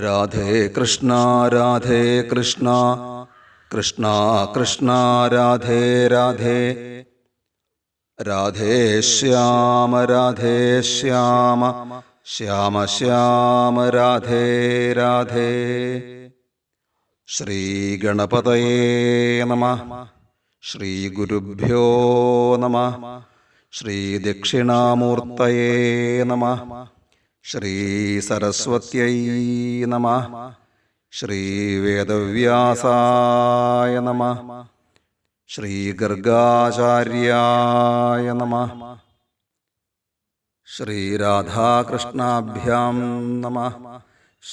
രാധേ കൃഷ്ണ രാധേ കൃഷ്ണ കൃഷ്ണ കൃഷ്ണ രാധേ രാധേ രാധേ ശ്യാമ രാധേ ശ്യാമ ശ്യാമ ശ്യാമ രാധേ രാധേ. ശ്രീ ഗണപതയേ നമഃ. ശ്രീ ഗുരുഭ്യോ നമഃ. ശ്രീ ദക്ഷിണാമൂർത്തയേ നമഃ. ശ്രീ സരസ്വത്यै നമഃ. ശ്രീ വേദവ്യാസായ നമഃ. ശ്രീ ഗർഗാചാര്യായ നമഃ. ശ്രീ രാധാകൃഷ്ണാഭ്യാം നമഃ.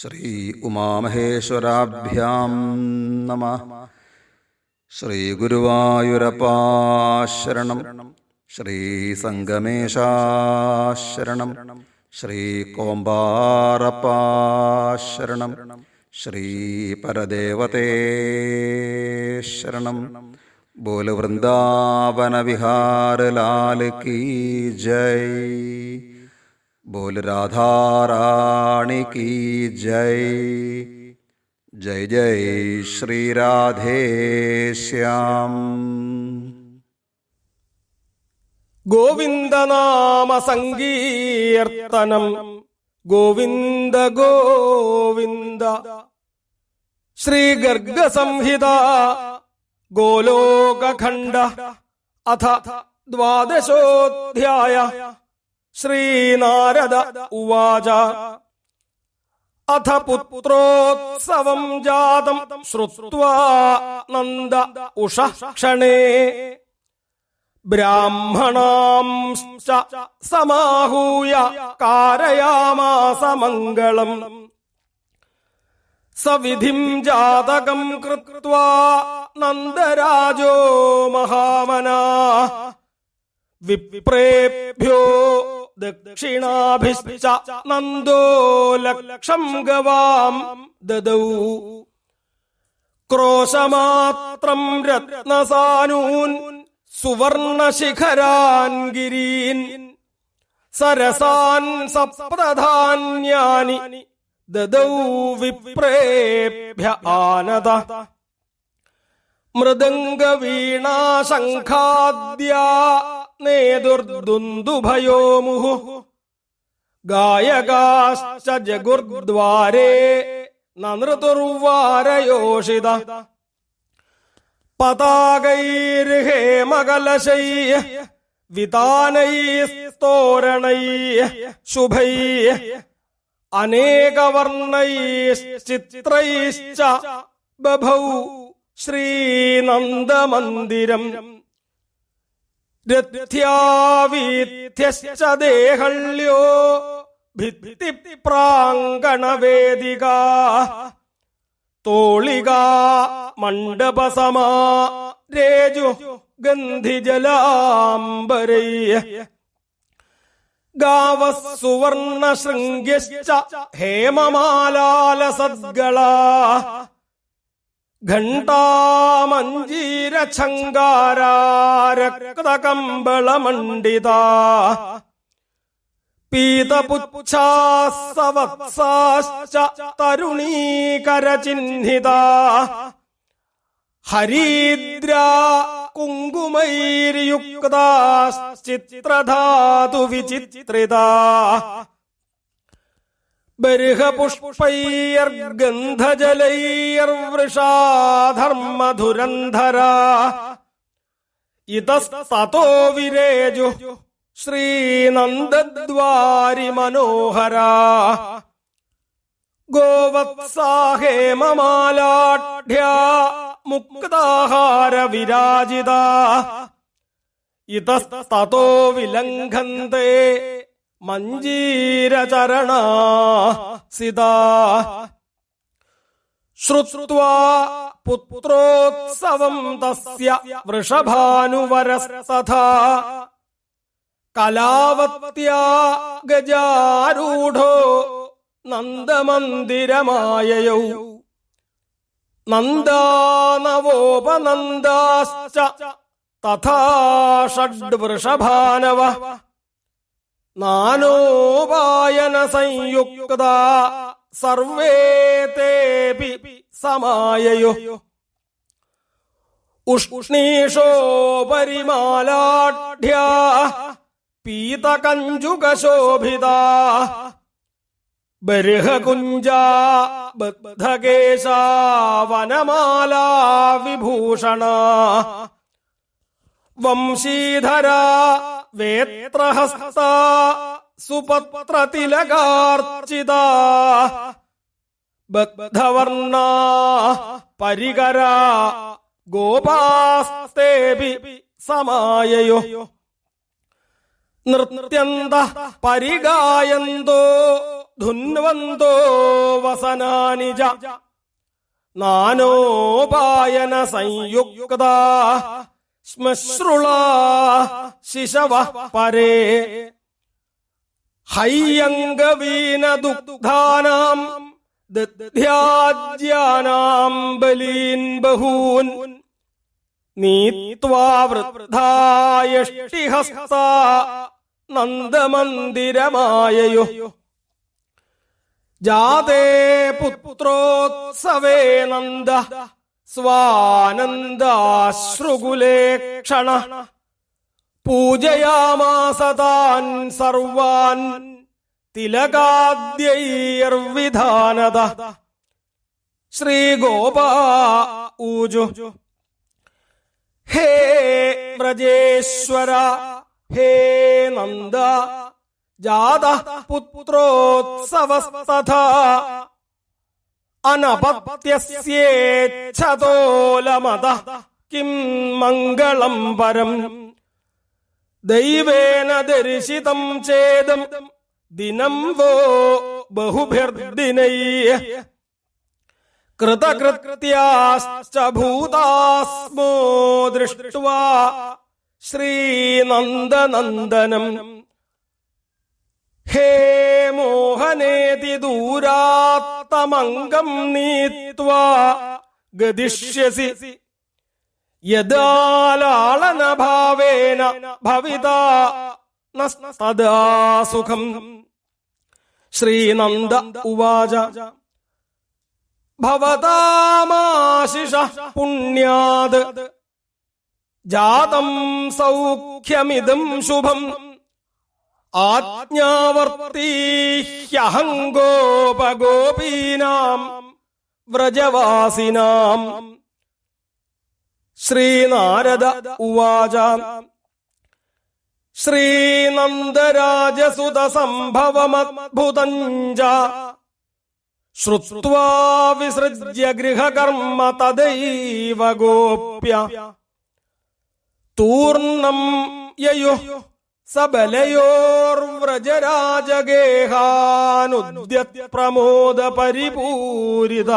ശ്രീ ഉമാമഹേശ്വരാഭ്യാം നമഃ. ശ്രീ ഗുരുവായൂരപ്പാ ശരണം. ശ്രീ സംഗമേശാശരണം. ശ്രീ കോമ്പാറപ്പാ ശരണം. ശ്രീ പരദേവതേ ശരണം. ബോല വൃന്ദാവന വിഹാര ലാൽ കീ ജയ്. ബോല രാധാറാണി കീ ജയ്. ജയ് ജയ് ശ്രീ രാധേശ്യാം. ഗോവിന്ദനാമ സങ്കീർത്തനം. ഗോവിന്ദ ഗോവിന്ദ. ശ്രീ ഗർഗ സംഹിത ഗോലോകഖണ്ഡ അഥ ദ്വാദശോധ്യായ. ശ്രീനാരദ ഉവാച. അഥ പുത്രോത്സവം ജാതം ശ്രുത്വാ നന്ദ ഉഷഃ ക്ഷണേ. ബ്രാഹ്മണാംശ്ച സമാഹൂയ കാരയാമാസ മംഗളം. സവിധിം ജാതകം കൃത്വാ നന്ദരാജോ മഹാമനാഃ. വിപ്രേഭ്യോ ദക്ഷിണാഭിശ്ച നന്ദോ ലക്ഷം ഗവാം ദദൗ. ക്രോശമാത്രം രത്നസാനൂൻ സുവർണശിഖരാൻ ഗിരീൻ. സരസാൻ സപ്തധാന്യാനി ദദൗ വിപ്രേഭ്യ ആനത. മൃദംഗവീണാശംഖാദ്യാ നേതുർദുന്ദുഭയോ മുഹുഃ. ഗായകാശ്ച ജഗുർദ്വാരേ നനൃതുർവാരയോഷിത. പതാകൈർഹേമകലശൈഃ വിതാനൈസ്തോരണൈഃ ശുഭൈഃ. അനേകവർണൈശ്ചിത്രൈശ്ച ബഭൗ ശ്രീനന്ദമന്ദിരം. രഥ്യാവീഥ്യശ്ച ദേഹള്യോ ഭിത്തിപ്രാങ്കണവേദികാ. തോളികാ മണ്ഡപസമാ രേജു ഗന്ധിജലാംബരൈഃ. ഗാവഃ സുവർണശൃംഗ്യശ്ച ഹേമമാലാലസദ്ഗളാ. ഘണ്ടാമഞ്ജീരഛങ്കാരാ രക്തകമ്പളമണ്ഡിതാ. പീതപുച്ഛാസ്സവത്സാശ്ച തരുണീകരചിഹ്നിതാ. ഹരീദ്രാ കുങ്കുമൈർയുക്താശ്ചിത്രധാതുവിചിത്രിതാ. ബർഹപുഷ്പൈർഗന്ധജലൈർവൃഷാധർമ്മധുരന്ധരാ. ഇതസ്തതോ വിരേജു ശ്രീനന്ദദ്വാരി മനോഹരാ. ഗോവത്സാഹേമമാലാഢ്യാ മുക്താഹാര വിരാജിതാ. ഇതസ്തതോ വിലംഘന്തെ മഞ്ജീരചരണാ സിതാ. ശ്രുത്വാ പുത്രോത്സവം തസ്യ വൃഷഭാനുവരസ്തഥാ. കലാവത്യാ ഗജാരൂഢോ നന്ദമന്ദിരമായയൗ. നന്ദാനവോപനന്ദാശ്ച തഥാ ഷഡ്വൃഷഭാനവഃ. നാനോപായന സംയുക്താ സർവേ തേപി സമായയോ ഉഷ്ണീഷോ പരിമാലാഢ്യാ പീതകഞ്ചുകശോഭിതാ ബർഹകുഞ്ചാ ബദ്ധകേശാ വനമാലാ വിഭൂഷണാ വംശീധരാ വേത്രഹസ്താ സുപത്രതിലകാർച്ചിതാ ബദ്ധവർണാ പരികരാ ഗോപാസ്തേപി സമായയോ നൃത്യന്തഃ പരിഗായന്തോ ധുന്വന്തോ വസനാനി ച നാനോപായന സംയുക്താ ശ്മശ്രുളാ ശിശവഃ പരേ ഹയ്യംഗവീനദുഗ്ധാനാം ദധ്യാജ്യാനാം ബലീൻ ബഹൂൻ നീത്വാ വൃദ്ധായഷ്ടിഹസ്താ നന്ദമന്ദിരമായയോ ജാതേ പുത്രോത്സവേ നന്ദ സ്വാനന്ദാശ്രുകുലേ ക്ഷണ പൂജയാമാസ താൻ സർവാൻ തിലകാദ്യൈർവിധാനത ശ്രീഗോപാ ഊജു ഹേ വ്രജേശ്വര ഹേ നന്ദ ജാതഃ പുത്രോത്സവസ്തഥാ അനപത്യസ്യേച്ഛതോലമതഃ കിം മംഗളം പരം ദൈവേന ദർശിതം ചേദം ദിനം വോ ബഹുഭിർദിനൈഃ കൃതകൃത്യാശ്ച ഭൂതാസ്മോ ദൃഷ്ട്വാ ശ്രീനന്ദനന്ദനം ഹേ മോഹനേതി ദൂരാത്തമംഗം നീത്വാ ഗദിഷ്യസി യദാലാളനഭാവേന ഭവിതാ നസ്തദാ സുഖം ശ്രീനന്ദ ഉവാച ഭവതാമാശിഷഃ പുണ്യാത് ജാതം സൗഖ്യമിദം ശുഭം ആജ്ഞാവർത്തീഹ്യഹം ഗോപഗോപീനാം വ്രജവാസിനാം ശ്രീനാരദ ഉവാച ശ്രീനന്ദരാജസുത സംഭവമദ്ഭുതം ച ശ്രുത്വാ വിസൃജ്യ ഗൃഹകർമ്മ തദൈവ ഗോപ്യ തൂർണം യയുഃ സബലയോർവ്രജരാജഗേഹാനുദ്യത് പ്രമോദ പരിപൂരിത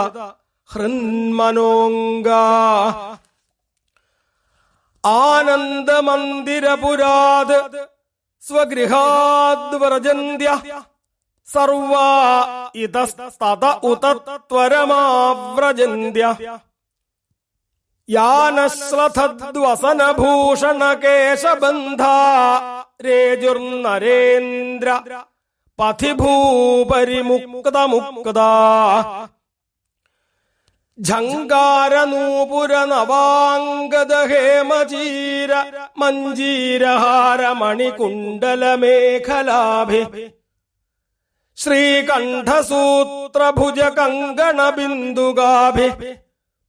ഹൃന്മനോംഗാ ആനന്ദമന്ദിരപുരാത് സ്വഗൃഹാദ്വ്രജന്ത്യഃ സർവാ ഇതസ്തത ഉതത്വരമാവ്രജന്ത്യഃ യാനശ്ലഥദ്വസനഭൂഷണകേശബന്ധാ രേജുർനരേന്ദ്ര പഥിഭൂപരിമുക്തമുക്താ ഝങ്കാരനൂപുരനവാംഗദഹേമചീര മഞ്ജീരഹാരമണികുണ്ടലമേഖലാഭി ശ്രീകണ്ഠസൂത്രഭുജകങ്കണബിന്ദുഗാഭി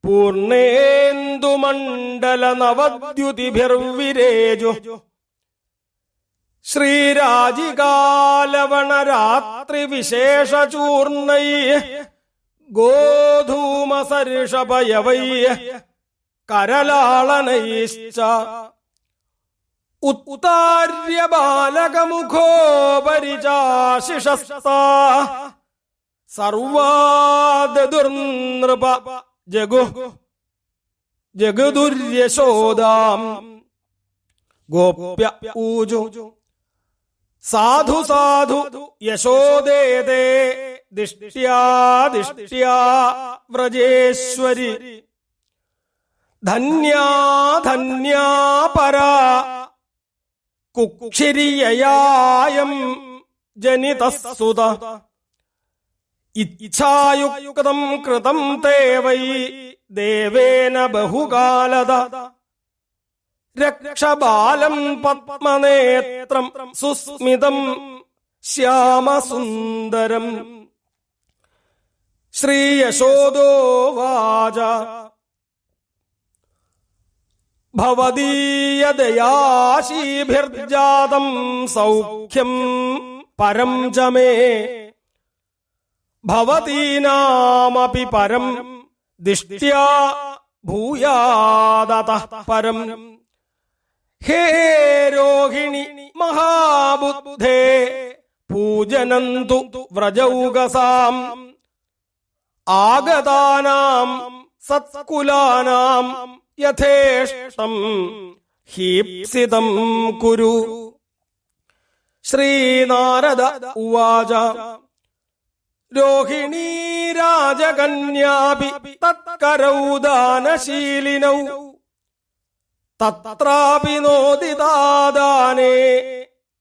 പൂർണേന്ദുമണ്ഡലനവദ്യുതിഭിർവിരേജു ശ്രീരാജികാലവണരാത്രിവിശേഷചൂർണൈഃ ഗോധൂമസർഷപയവൈഃ കരലാളനൈശ്ച ഉത്താര്യബാലകമുഖോപരി ചാശിഷസ്താ സർവാദദുർനൃപ ജഗദുര്യശോദാം ഗോപ്യ ഊജു സാധു സാധു യശോദേതേ ദിഷ്ട്യാ ദിഷ്ട്യാ വ്രജേശ്വരി ധന്യാ ധന്യാ പരാ കുക്ഷിരിയയായം ജനിതസുത ഇച്ഛായുക്തം കൃതം തേ വൈ ദേവേന ബഹുകാലത രക്ഷബാലം പത്മനേത്രം സുസ്മിതം ശ്യാമസുന്ദരം. ശ്രീയശോദോവാച ഭവദീയദയാശീഭിർജാതം സൗഖ്യം പരം ച മേ ഭവതീനാമപി പരം ദിഷ്ട്യാ ഭൂയാദതഃ പരം. ഹേ രോഹിണി മഹാബുദ്ധേ പൂജനന്തു വ്രജൗകസാം ആഗതാനാം സത്കുലാനാം യഥേഷ്ടം ഹീപ്സിതം കുരു. ശ്രീനാരദ ഉവാച രോഹിണീ രാജകന്യാപി തത്കരൗ ദാനശീലിനൗ തത്രാപി നോദിതാദാനേ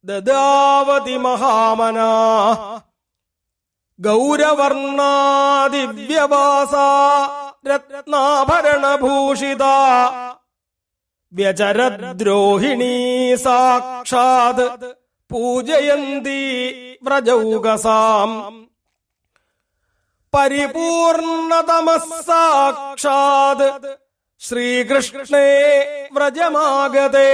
ദദാവതി മഹാമനാ. ഗൗരവർണാ ദിവ്യവാസാ രത്നാഭരണഭൂഷിതാ വ്യചരദ്രോഹിണീ സാക്ഷാത് പൂജയന്തി വ്രജൗകസാം. പരിപൂർണതമഃ സാക്ഷാത് ശ്രീകൃഷ്ണേ വ്രജമാഗതേ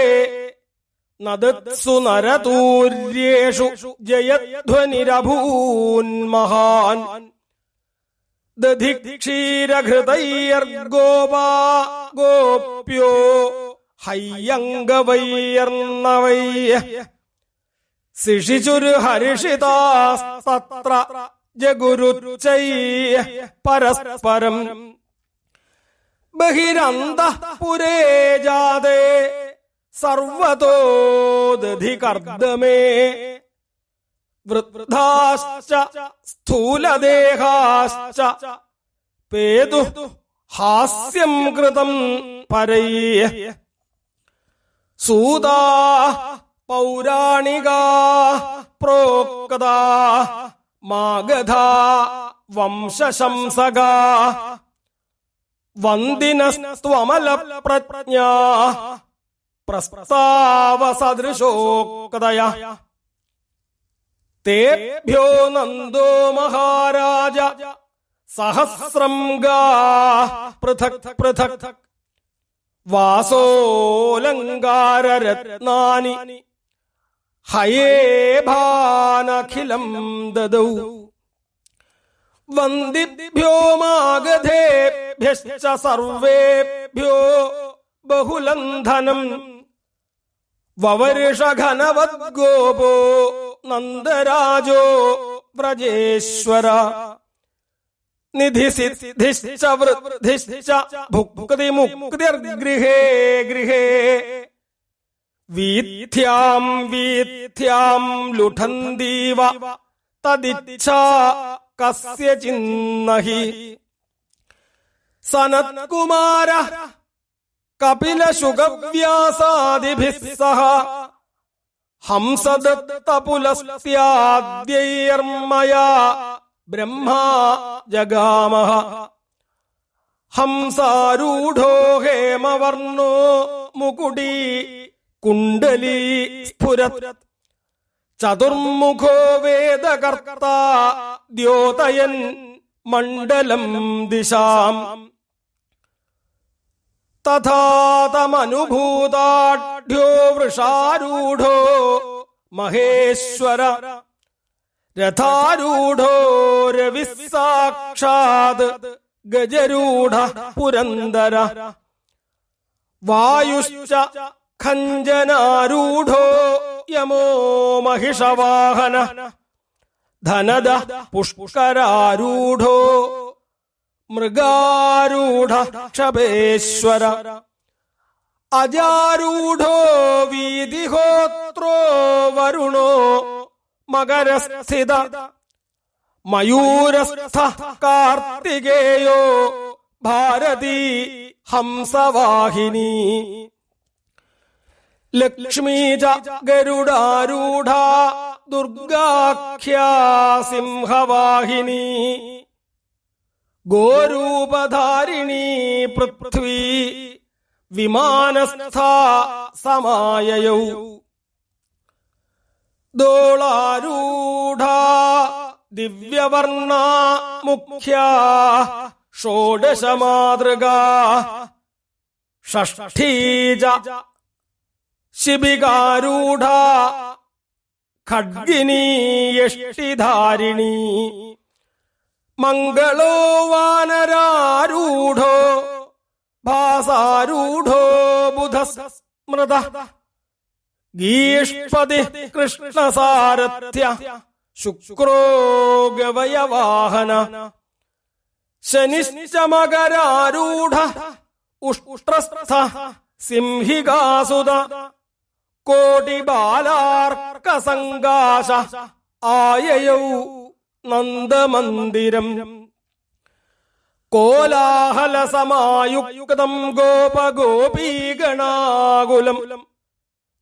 നദത്സു നരതൂര്യേഷു ജയധ്വനിരഭൂന്മഹാൻ. ദധിക്ഷീരഘൃതൈർഗോപാ ഗോപ്യോ ഹയ്യംഗവൈർണവൈ ശിഷിചുർഹർഷിതാസ്തത്ര ജഗുരുച്ചൈ പരസ്പരം. ബഹിരന്തഃപുരേ ജാതേ സർവതോ ദധികർദ്ദമേ വൃദ്ധാശ്ച സ്ഥൂലദേഹാശ്ച പേതുഃ ഹാസ്യം കൃതം പരൈഃ. സൂതാഃ പൗരാണികാഃ പ്രോക്താഃ മാഗധാ വംശശംസകാഃ വന്ദിനസ്ത്വമലപ്രജ്ഞാഃ പ്രസ്താവസദൃശോക്തയഃ. തേഭ്യോ നന്ദോ മഹാരാജ സഹസ്രം ഗാഃ പൃഥക് പൃഥക് വാസോലങ്കാരരത്നാനി ഹയേഭാനഖിലം ദദൗ. വന്ദിഭ്യോ മാഗധേഭ്യശ്ച സർവേഭ്യോ ബഹുലം ധനം വവർഷഘനവദ്ഗോപോ നന്ദരാജോ വ്രജേശ്വര. നിധിസിദ്ധിശ്ച വൃദ്ധിശ്ച ഭുക്തിമുക്തിർഗൃഹേ ഗൃഹേ വീഥ്യാം വീഥ്യാം ലുഠന്തീവ തദിച്ഛാ കസ്യചിന്നഹി. സനത്കുമാരഃ കപിലശുഗവ്യാസാദിഭിഃ സഹ ഹംസദത്തപുലസ്ത്യാദ്യൈർമയാ ബ്രഹ്മാ ജഗാമഃ. ഹംസാരൂഢോ ഹേമവർണോ മുകുടീ കുണ്ഡലീ സ്ഫുരത് ചതുർമുഖോ വേദകർത്താ ദ്യോതയൻ മണ്ഡലം ദിശാം. തഥാ തമനുഭൂതാഢ്യോ വൃഷാരൂഢോ മഹേശ്വര രഥാരൂഢോ രവിഃ സാക്ഷാത് ഗജരൂഢ പുരന്ദര. വായുശ്ച ഖഞ്ജനാരൂഢോ യമോ മഹിഷവാഹന ധനദ പുഷ്കരാരൂഢോ മൃഗാരൂഢ ക്ഷപേശ്വര. അജാരൂഢോ വീതിഹോത്രോ വരുണോ മകരസ്ഥിത മയൂരസ്ഥ കാർത്തികേയോ ഭാരതീ ഹംസവാഹിനി. ലക്ഷ്മീ ച ഗരുഡാരൂഢ ദുർഗാഖ്യാ സിംഹവാഹിനി ഗോരൂപധാരിണീ പൃഥ്വീ വിമാനസ്ഥാ സമായയൗ ദോളാരൂഢാ ദിവ്യവർണാ മുഖ്യാ ഷോഡശമാതൃകാ ഷഷ്ഠീജ ശിബികാരൂഢാ ഖഡ്ഗിനീ യഷ്ടിധാരിണീ മംഗളോ വാനരാരൂഢോ ഭാസാരൂഢോ ബുധസ്മൃതഃ ഗീഷ്പതി കൃഷ്ണസാരഥ്യ ശുക്രോ ഗവയവാഹന ശനിശ്ച മകരാരൂഢഃ ഉഷ്ട്രസ്ഥ സിംഹികാസുത കോടിബാലാർക്കസങ്കാശ ആയയൗ നന്ദമന്ദിരം കോലാഹലസമായുക്തം ഗോപഗോപീഗണാകുലം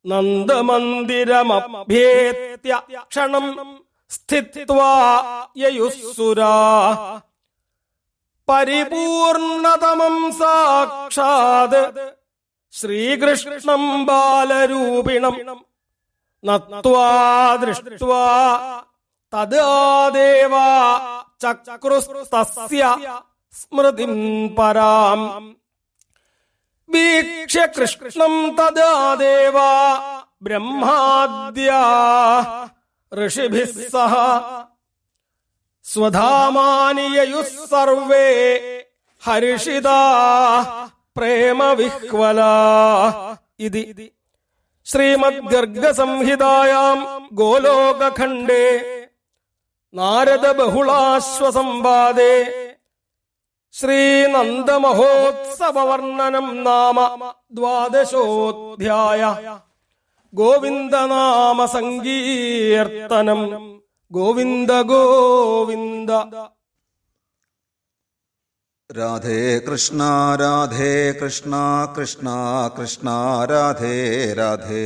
നന്ദമന്ദിരമഭ്യേത്യ ക്ഷണം സ്ഥിത്വാ യയുസ്സുരാ പരിപൂർണതമം സാക്ഷാത് ശ്രീകൃഷ്ണം ബാലരൂപിണം നത്വാ ദൃഷ്ട്വാ തദാ ദേവാ ചക്രുസ്തസ്യ സ്മൃതിം പരാം വീക്ഷ്യ കൃഷ്ണം തദാ ദേവാ ബ്രഹ്മാദ്യാ ഋഷിഭിഃ സഹ സ്വധാമാനി യയുഃ സർവേ ഹർഷിതാ പ്രേമവിഹ്വലാ. ഇതി ശ്രീമദ്ഗർഗസംഹിതായാം ഗോലോകഖണ്ഡേ നാരദബഹുളാശ്വസംവാദേ ശ്രീനന്ദമഹോത്സവവർണ്ണനം നാമ ദ്വാദശോऽധ്യായ. ഗോവിന്ദനാമ സങ്കീർത്തനം. ഗോവിന്ദ ഗോവിന്ദ. രാധേ കൃഷ്ണ രാധേ കൃഷ്ണ കൃഷ്ണ കൃഷ്ണ രാധേ രാധേ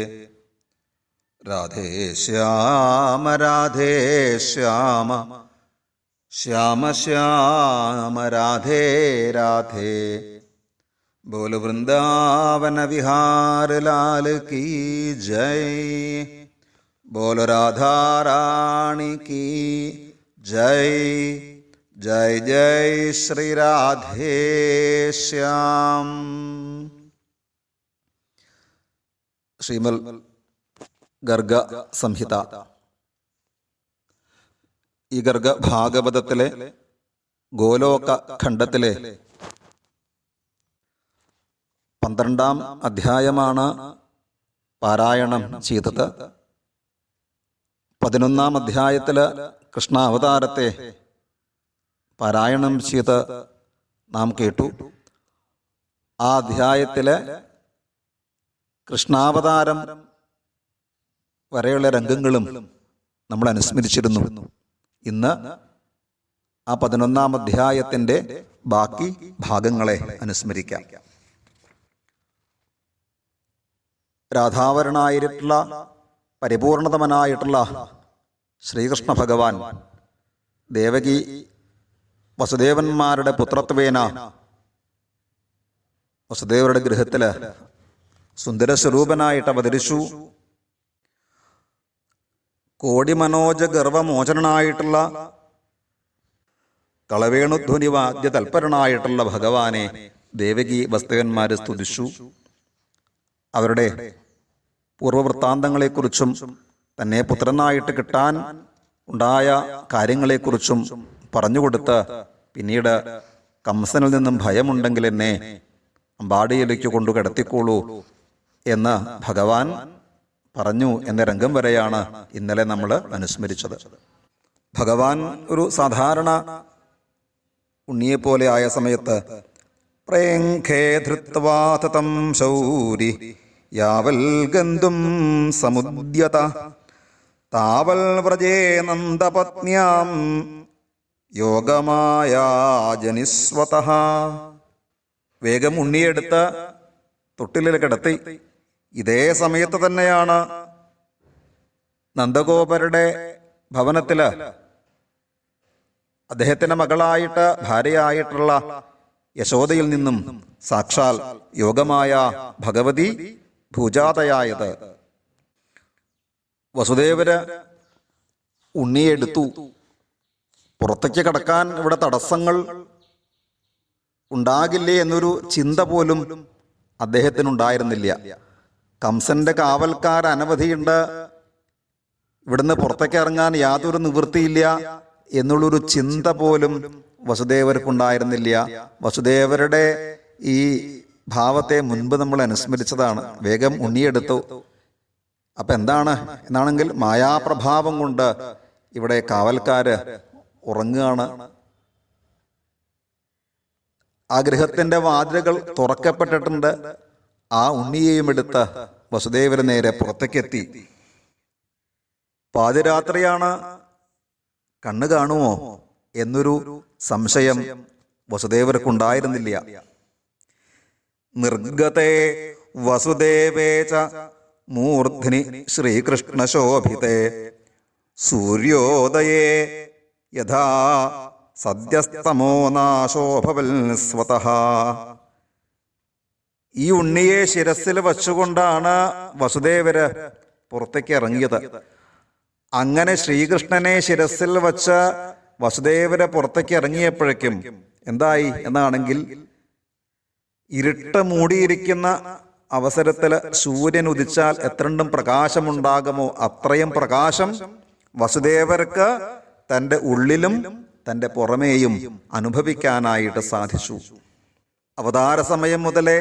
രാധേ ശ്യാമ രാധേ ശ്യാമ ശ്യാമ ശ്യാമ രാധേ രാധേ. ബോല വൃന്ദാവന വിഹാര ലാൽ കീ ജയ്. ബോല രാധാ റാണി കീ ജയ്. ജയ് ജയ് ശ്രീ രാധേ ശ്യാം. ശ്രീമൽ ഗർഗ സംഹിത. ഈ ഗർഗ ഭാഗവതത്തിലെ ഗോലോക ഖണ്ഡത്തിലെ 12-ാം അധ്യായമാണ് പാരായണം ചെയ്തത്. 11-ാം അധ്യായത്തില് കൃഷ്ണാവതാരത്തെ പാരായണം ചെയ്ത് നാം കേട്ടു. ആ അധ്യായത്തിലെ കൃഷ്ണാവതാരം വരെയുള്ള രംഗങ്ങളും നമ്മൾ അനുസ്മരിച്ചിരുന്നു. ഇന്ന് ആ 11-ാം അധ്യായത്തിൻ്റെ ബാക്കി ഭാഗങ്ങളെ അനുസ്മരിക്കാം. രാധാവരനായിട്ടുള്ള പരിപൂർണതമനായിട്ടുള്ള ശ്രീകൃഷ്ണ ഭഗവാൻ ദേവകി വസുദേവന്മാരുടെ പുത്രത്വേന വസുദേവരുടെ ഗൃഹത്തില് സുന്ദരസ്വരൂപനായിട്ട് അവതരിച്ചു. കോടിമനോജ ഗർവമോചനായിട്ടുള്ള കളവേണുധ്വനി വാദ്യ തൽപരനായിട്ടുള്ള ഭഗവാനെ ദേവകി വസുദേവന്മാരെ സ്തുതിച്ചു. അവരുടെ പൂർവവൃത്താന്തങ്ങളെക്കുറിച്ചും തന്നെ പുത്രനായിട്ട് കിട്ടാൻ ഉണ്ടായ കാര്യങ്ങളെക്കുറിച്ചും പറഞ്ഞുകൊടുത്ത് പിന്നീട് കംസനിൽ നിന്നും ഭയമുണ്ടെങ്കിൽ എന്നെ അമ്പാടിയിലേക്ക് കൊണ്ടു കിടത്തിക്കോളൂ എന്ന് ഭഗവാൻ പറഞ്ഞു എന്ന രംഗം വരെയാണ് ഇന്നലെ നമ്മൾ അനുസ്മരിച്ചത്. ഭഗവാൻ ഒരു സാധാരണ ഉണ്ണിയെപ്പോലെ ആയ സമയത്ത് പ്രേംഖേ ധൃത്വാതം ശൗരി യാവൽ ഗന്ധും സമുദ്യത താവൽ വ്രജേ നന്ദപത്ന്യാം യോഗമായാജനിസ്വതഃ. വേഗം ഉണ്ണിയെടുത്ത് തൊട്ടിലിൽ കിടത്തി. ഇതേ സമയത്ത് തന്നെയാണ് നന്ദഗോപരുടെ ഭവനത്തില് അദ്ദേഹത്തിന്റെ മകളായിട്ട് ഭാര്യയായിട്ടുള്ള യശോദയിൽ നിന്നും സാക്ഷാൽ യോഗമായ ഭഗവതി ഭൂജാതയായത്. വസുദേവര് ഉണ്ണിയെടുത്തു. പുറത്തേക്ക് കടക്കാൻ ഇവിടെ തടസ്സങ്ങൾ ഉണ്ടാകില്ലേ എന്നൊരു ചിന്ത പോലും അദ്ദേഹത്തിനുണ്ടായിരുന്നില്ല. കംസന്റെ കാവൽക്കാർ അനവധിയുണ്ട്, ഇവിടുന്ന് പുറത്തേക്ക് ഇറങ്ങാൻ യാതൊരു നിവൃത്തിയില്ല എന്നുള്ളൊരു ചിന്ത പോലും വസുദേവർക്കുണ്ടായിരുന്നില്ല. വസുദേവരുടെ ഈ ഭാവത്തെ മുൻപ് നമ്മൾ അനുസ്മരിച്ചതാണ്. വേഗം ഉണ്ണിയെടുത്തു. അപ്പം എന്താണ് എന്നാണെങ്കിൽ മായാപ്രഭാവം കൊണ്ട് ഇവിടെ കാവൽക്കാര് ഉറങ്ങുകയാണ്. ആ ഗൃഹത്തിന്റെ വാതിലുകൾ തുറക്കപ്പെട്ടിട്ടുണ്ട്. ആ ഉണ്ണിയെയും എടുത്ത് വസുദേവര് നേരെ പുറത്തേക്കെത്തി. പാതിരാത്രിയാണ്, കണ്ണു കാണുമോ എന്നൊരു സംശയം വസുദേവർക്കുണ്ടായിരുന്നില്ല. നിർഗതേ വസുദേവേച മൂർധ്നി ശ്രീകൃഷ്ണശോഭിതേ സൂര്യോദയേ യഥാ സദ്യസ്തമോ നാശോഭവൽ സ്വതഃ. ഈ ഉണ്ണിയെ ശിരസിൽ വച്ചുകൊണ്ടാണ് വസുദേവര് പുറത്തേക്ക് ഇറങ്ങിയത്. അങ്ങനെ ശ്രീകൃഷ്ണനെ ശിരസിൽ വച്ച വസുദേവര് പുറത്തേക്ക് ഇറങ്ങിയപ്പോഴേക്കും എന്തായി എന്നാണെങ്കിൽ, ഇരുട്ട് മൂടിയിരിക്കുന്ന അവസരത്തിൽ സൂര്യൻ ഉദിച്ചാൽ എത്രണ്ടും പ്രകാശമുണ്ടാകുമോ അത്രയും പ്രകാശം വസുദേവർക്ക് തൻ്റെ ഉള്ളിലും തൻ്റെ പുറമേയും അനുഭവിക്കാനായിട്ട് സാധിച്ചു. അവതാര സമയം മുതലേ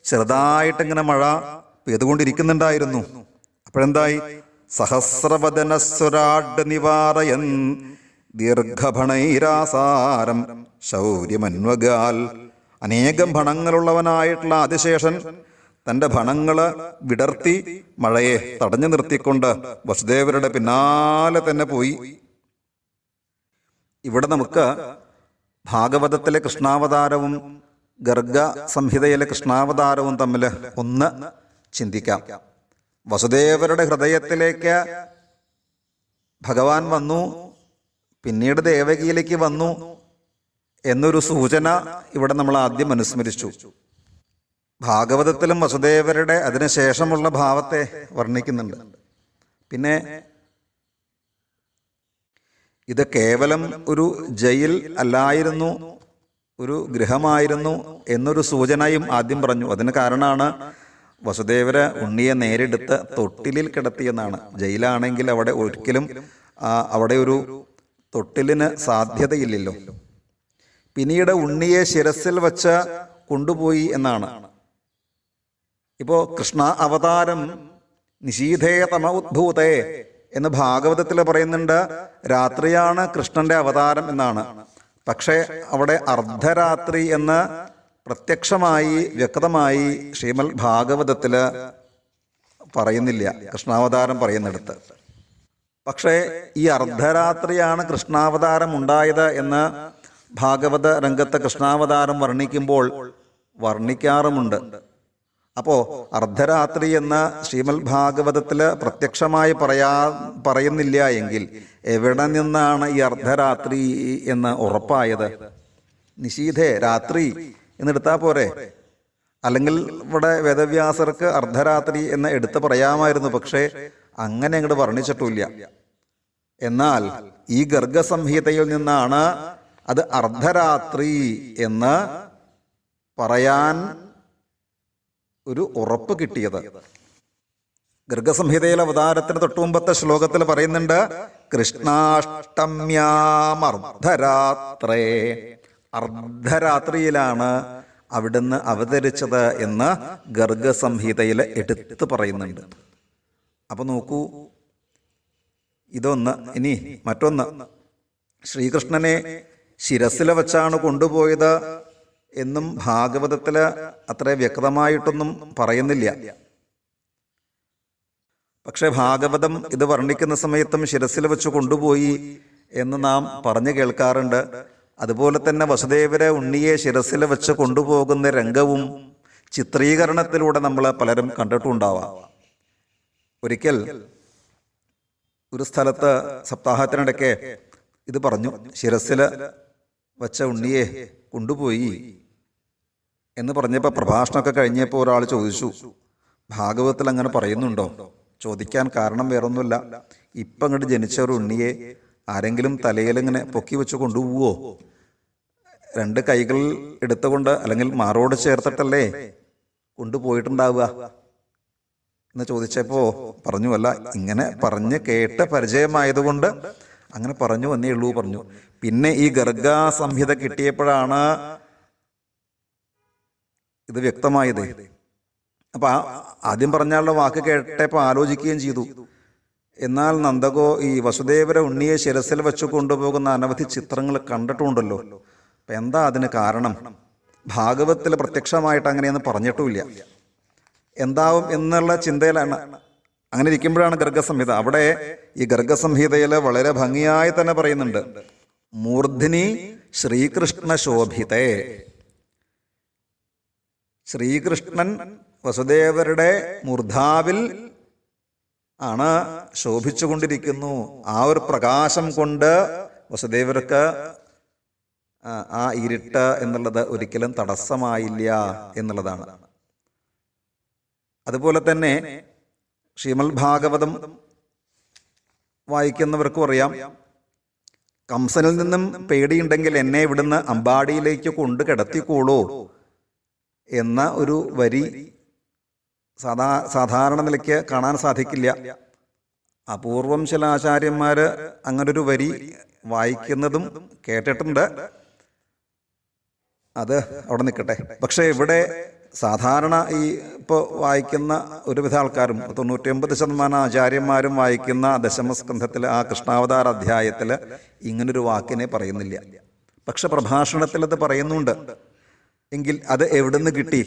ചെറുതായിട്ടിങ്ങനെ മഴ പെയ്തുകൊണ്ടിരിക്കുന്നുണ്ടായിരുന്നു. അപ്പോഴെന്തായി? സഹസ്രവദനസ്വരാഡ് നിവാരയൻ ദീർഘഭണൈരാസാരം ശൗര്യമന്വഗാൽ. അനേകം ഭണങ്ങളുള്ളവനായിട്ടുള്ള ആദിശേഷൻ തൻ്റെ ഭണങ്ങള് വിടർത്തി മഴയെ തടഞ്ഞു നിർത്തിക്കൊണ്ട് വസുദേവരുടെ പിന്നാലെ തന്നെ പോയി. ഇവിടെ നമുക്ക് ഭാഗവതത്തിലെ കൃഷ്ണാവതാരവും ഗർഗ സംഹിതയിലെ കൃഷ്ണാവതാരവും തമ്മിൽ ഒന്ന് ചിന്തിക്കാം. വസുദേവരുടെ ഹൃദയത്തിലേക്ക് ഭഗവാൻ വന്നു, പിന്നീട് ദേവകിയിലേക്ക് വന്നു എന്നൊരു സൂചന ഇവിടെ നമ്മൾ ആദ്യം അനുസ്മരിച്ചു. ഭാഗവതത്തിലും വസുദേവരുടെ അതിനുശേഷമുള്ള ഭാവത്തെ വർണ്ണിക്കുന്നുണ്ട്. പിന്നെ ഇത് കേവലം ഒരു ജയിൽ അല്ലായിരുന്നു, ഒരു ഗൃഹമായിരുന്നു എന്നൊരു സൂചനയും ആദ്യം പറഞ്ഞു. അതിന് കാരണമാണ് വസുദേവര് ഉണ്ണിയെ നേരിടുത്ത് തൊട്ടിലിൽ കിടത്തിയെന്നാണ്. ജയിലാണെങ്കിൽ അവിടെ ഒരിക്കലും അവിടെ ഒരു തൊട്ടിലിന് സാധ്യതയില്ലല്ലോ. പിന്നീട് ഉണ്ണിയെ ശിരസിൽ വച്ച് കൊണ്ടുപോയി എന്നാണ്. ഇപ്പോ കൃഷ്ണ അവതാരം നിശീധേ തമ ഉദ്ഭൂതേ എന്ന് ഭാഗവതത്തിൽ പറയുന്നുണ്ട്. രാത്രിയാണ് കൃഷ്ണന്റെ അവതാരം എന്നാണ്. പക്ഷേ അവിടെ അർദ്ധരാത്രി എന്ന് പ്രത്യക്ഷമായി വ്യക്തമായി ശ്രീമദ് ഭാഗവതത്തില് പറയുന്നില്ല, കൃഷ്ണാവതാരം പറയുന്നിടത്ത്. പക്ഷേ ഈ അർദ്ധരാത്രിയാണ് കൃഷ്ണാവതാരം ഉണ്ടായത് എന്ന് ഭാഗവത രംഗത്ത് കൃഷ്ണാവതാരം വർണ്ണിക്കുമ്പോൾ വർണ്ണിക്കാറുമുണ്ട്. അപ്പോ അർദ്ധരാത്രി എന്ന് ശ്രീമദ് ഭാഗവതത്തില് പ്രത്യക്ഷമായി പറയുന്നില്ല എങ്കിൽ എവിടെ നിന്നാണ് ഈ അർദ്ധരാത്രി എന്ന് ഉറപ്പായത്? നിശീധേ രാത്രി എന്നെടുത്താൽ പോരെ? അല്ലെങ്കിൽ ഇവിടെ വേദവ്യാസർക്ക് അർദ്ധരാത്രി എന്ന് എടുത്ത് പറയാമായിരുന്നു. പക്ഷേ അങ്ങനെ അങ്ങോട്ട് വർണ്ണിച്ചിട്ടില്ല. എന്നാൽ ഈ ഗർഗസംഹിതയിൽ നിന്നാണ് അത് അർദ്ധരാത്രി എന്ന് പറയാൻ ഒരു ഉറപ്പ് കിട്ടിയത്. ഗർഗസംഹിതയിലെ അവതാരത്തിന് തൊട്ടുമുമ്പത്തെ ശ്ലോകത്തിൽ പറയുന്നുണ്ട്, കൃഷ്ണാഷ്ടമ്യാമർദ്ധരാത്രേ, അർദ്ധരാത്രിയിലാണ് അവിടുന്ന് അവതരിച്ചത് എന്ന് ഗർഗസംഹിതയിൽ എടുത്തു പറയുന്നുണ്ട്. അപ്പൊ നോക്കൂ, ഇതൊന്ന്. ഇനി മറ്റൊന്ന്, ശ്രീകൃഷ്ണനെ ശിരസിൽ വച്ചാണ് കൊണ്ടുപോയത് എന്നും ഭാഗവതത്തില് അത്ര വ്യക്തമായിട്ടൊന്നും പറയുന്നില്ല. പക്ഷെ ഭാഗവതം ഇത് വർണ്ണിക്കുന്ന സമയത്തും ശിരസിൽ വെച്ച് കൊണ്ടുപോയി എന്ന് നാം പറഞ്ഞു കേൾക്കാറുണ്ട്. അതുപോലെ തന്നെ വസുദേവരെ ഉണ്ണിയെ ശിരസിൽ വെച്ച് കൊണ്ടുപോകുന്ന രംഗവും ചിത്രീകരണത്തിലൂടെ നമ്മൾ പലരും കണ്ടിട്ടുണ്ടാവാം. ഒരിക്കൽ ഒരു സ്ഥലത്ത് സപ്താഹത്തിനിടയ്ക്ക് ഇത് പറഞ്ഞു, ശിരസിൽ വച്ച ഉണ്ണിയെ കൊണ്ടുപോയി എന്ന് പറഞ്ഞപ്പോൾ പ്രഭാഷണമൊക്കെ കഴിഞ്ഞപ്പോൾ ഒരാൾ ചോദിച്ചു, ഭാഗവതത്തിൽ അങ്ങനെ പറയുന്നുണ്ടോ? ചോദിക്കാൻ കാരണം വേറൊന്നുമില്ല, ഇപ്പം അങ്ങോട്ട് ജനിച്ച ഒരു ഉണ്ണിയെ ആരെങ്കിലും തലയിലിങ്ങനെ പൊക്കി വെച്ച് കൊണ്ടുപോവോ? രണ്ട് കൈകൾ എടുത്തുകൊണ്ട് അല്ലെങ്കിൽ മാറോട് ചേർത്തിട്ടല്ലേ കൊണ്ടുപോയിട്ടുണ്ടാവുക എന്ന് ചോദിച്ചപ്പോൾ പറഞ്ഞു, അല്ല, ഇങ്ങനെ പറഞ്ഞ് കേട്ട് പരിചയമായതുകൊണ്ട് അങ്ങനെ പറഞ്ഞു എന്നേ ഉള്ളൂ പറഞ്ഞു. പിന്നെ ഈ ഗർഗാ സംഹിത കിട്ടിയപ്പോഴാണ് ഇത് വ്യക്തമായത്. അപ്പൊ ആദ്യം പറഞ്ഞാലുള്ള വാക്ക് കേട്ടപ്പോൾ ആലോചിക്കുകയും ചെയ്തു. എന്നാൽ ഈ വസുദേവര ഉണ്ണിയെ ശിരസിൽ വെച്ച് കൊണ്ടുപോകുന്ന അനവധി ചിത്രങ്ങൾ കണ്ടിട്ടുണ്ടല്ലോ. അപ്പൊ എന്താ അതിന് കാരണം? ഭാഗവത്തിൽ പ്രത്യക്ഷമായിട്ട് അങ്ങനെയൊന്നും പറഞ്ഞിട്ടുമില്ല. എന്താവും എന്നുള്ള ചിന്തയിലാണ്. അങ്ങനെ ഇരിക്കുമ്പോഴാണ് ഗർഗസംഹിത. അവിടെ ഈ ഗർഗസംഹിതയിൽ വളരെ ഭംഗിയായി തന്നെ പറയുന്നുണ്ട്, മൂർധിനി ശ്രീകൃഷ്ണ ശോഭിതേ. ശ്രീകൃഷ്ണൻ വസുദേവരുടെ മൂർധാവിൽ ആണ് ശോഭിച്ചുകൊണ്ടിരിക്കുന്നു. ആ ഒരു പ്രകാശം കൊണ്ട് വസുദേവർക്ക് ആ ഇരുട്ട് എന്നുള്ളത് ഒരിക്കലും തടസ്സമായില്ല എന്നുള്ളതാണ്. അതുപോലെ തന്നെ ശ്രീമദ് ഭാഗവതം വായിക്കുന്നവർക്കും അറിയാം, കംസനിൽ നിന്നും പേടിയുണ്ടെങ്കിൽ എന്നെ ഇവിടുന്ന് അമ്പാടിയിലേക്ക് കൊണ്ട് കിടത്തിക്കോളൂ എന്ന ഒരു വരി സാധാരണ നിലയ്ക്ക് കാണാൻ സാധിക്കില്ല. അപൂർവം ചില ആചാര്യന്മാര് അങ്ങനൊരു വരി വായിക്കുന്നതും കേട്ടിട്ടുണ്ട്. അത് അവിടെ നിൽക്കട്ടെ. പക്ഷെ ഇവിടെ സാധാരണ ഈ ഇപ്പോൾ വായിക്കുന്ന ഒരുവിധ ആൾക്കാരും 99% ആചാര്യന്മാരും വായിക്കുന്ന ദശമസ്കന്ധത്തിൽ ആ കൃഷ്ണാവതാര അധ്യായത്തിൽ ഇങ്ങനൊരു വാക്കിനെ പറയുന്നില്ല. പക്ഷെ പ്രഭാഷണത്തിൽ അത് പറയുന്നുണ്ട്. എങ്കിൽ അത് എവിടുന്ന് കിട്ടി?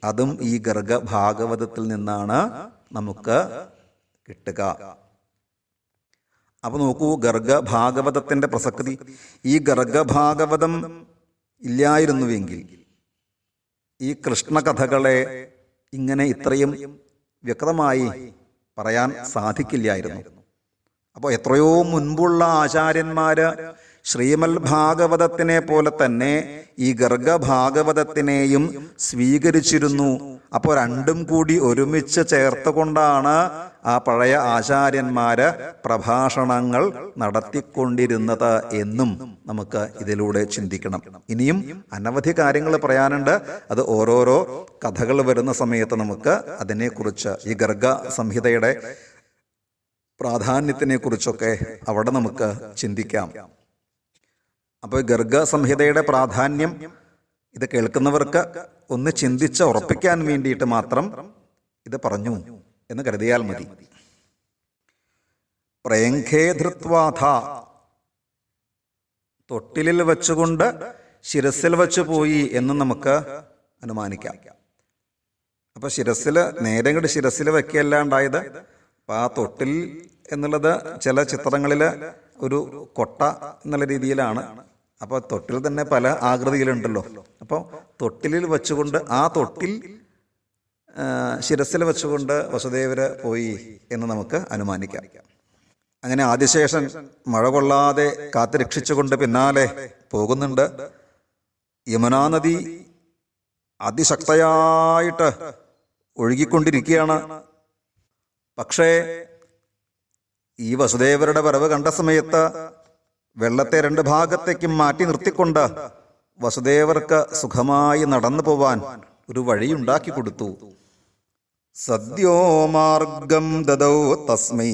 അതും ഈ ഗർഗ ഭാഗവതത്തിൽ നിന്നാണ് നമുക്ക് കിട്ടുക. അപ്പൊ നോക്കൂ, ഗർഗ ഭാഗവതത്തിന്റെ പ്രസക്തി. ഈ ഗർഗ ഭാഗവതം ഇല്ലായിരുന്നുവെങ്കിൽ ഈ കൃഷ്ണകഥകളെ ഇങ്ങനെ ഇത്രയും വ്യക്തമായി പറയാൻ സാധിക്കില്ലായിരുന്നു. അപ്പോൾ എത്രയോ മുൻപുള്ള ആചാര്യന്മാര് ശ്രീമദ് ഭാഗവതത്തിനെ പോലെ തന്നെ ഈ ഗർഗ ഭാഗവതത്തിനെയും സ്വീകരിച്ചിരുന്നു. അപ്പോൾ രണ്ടും കൂടി ഒരുമിച്ച് ചേർത്തുകൊണ്ടാണ് ആ പഴയ ആചാര്യന്മാര് പ്രഭാഷണങ്ങൾ നടത്തിക്കൊണ്ടിരുന്നത് എന്നും നമുക്ക് ഇതിലൂടെ ചിന്തിക്കണം. ഇനിയും അനവധി കാര്യങ്ങൾ പറയാനുണ്ട്. അത് ഓരോരോ കഥകൾ വരുന്ന സമയത്ത് നമുക്ക് അതിനെക്കുറിച്ച്, ഈ ഗർഗ സംഹിതയുടെ പ്രാധാന്യത്തിനെ കുറിച്ചൊക്കെ അവിടെ നമുക്ക് ചിന്തിക്കാം. അപ്പോൾ ഗർഗ സംഹിതയുടെ പ്രാധാന്യം ഇത് കേൾക്കുന്നവർക്ക് ഒന്ന് ചിന്തിച്ച് ഉറപ്പിക്കാൻ വേണ്ടിയിട്ട് മാത്രം ഇത് പറഞ്ഞു എന്ന് കരുതിയാൽ മതി. പ്രേംഖേ ധൃത്വാഥ, തൊട്ടിലിൽ വെച്ചുകൊണ്ട് ശിരസിൽ വെച്ച് പോയി എന്ന് നമുക്ക് അനുമാനിക്കാം. അപ്പൊ നേരെ കൂടി ശിരസിൽ വെക്കുകയല്ല ഉണ്ടായത്. അപ്പൊ ആ തൊട്ടിൽ എന്നുള്ളത് ചില ചിത്രങ്ങളിൽ ഒരു കൊട്ട എന്നുള്ള രീതിയിലാണ്. അപ്പോൾ തൊട്ടിൽ തന്നെ പല ആകൃതിയിലുണ്ടല്ലോ. അപ്പോൾ തൊട്ടിലിൽ വെച്ചുകൊണ്ട്, ആ തൊട്ടിൽ ശിരസിൽ വെച്ചുകൊണ്ട് വസുദേവര് പോയി എന്ന് നമുക്ക് അനുമാനിക്കാം. അങ്ങനെ ആദിശേഷൻ മഴ കൊള്ളാതെ കാത്തുരക്ഷിച്ചുകൊണ്ട് പിന്നാലെ പോകുന്നുണ്ട്. യമുനാ നദി അതിശക്തയായിട്ട് ഒഴുകിക്കൊണ്ടിരിക്കുകയാണ്. പക്ഷേ ഈ വസുദേവരുടെ വരവ് കണ്ട സമയത്ത് വെള്ളത്തെ രണ്ട് ഭാഗത്തേക്കും മാറ്റി നിർത്തിക്കൊണ്ട് വസുദേവർക്ക് സുഖമായി നടന്നു പോവാൻ ഒരു വഴിയുണ്ടാക്കി കൊടുത്തു. സദ്യോ മാർഗം ദദൗ തസ്മൈ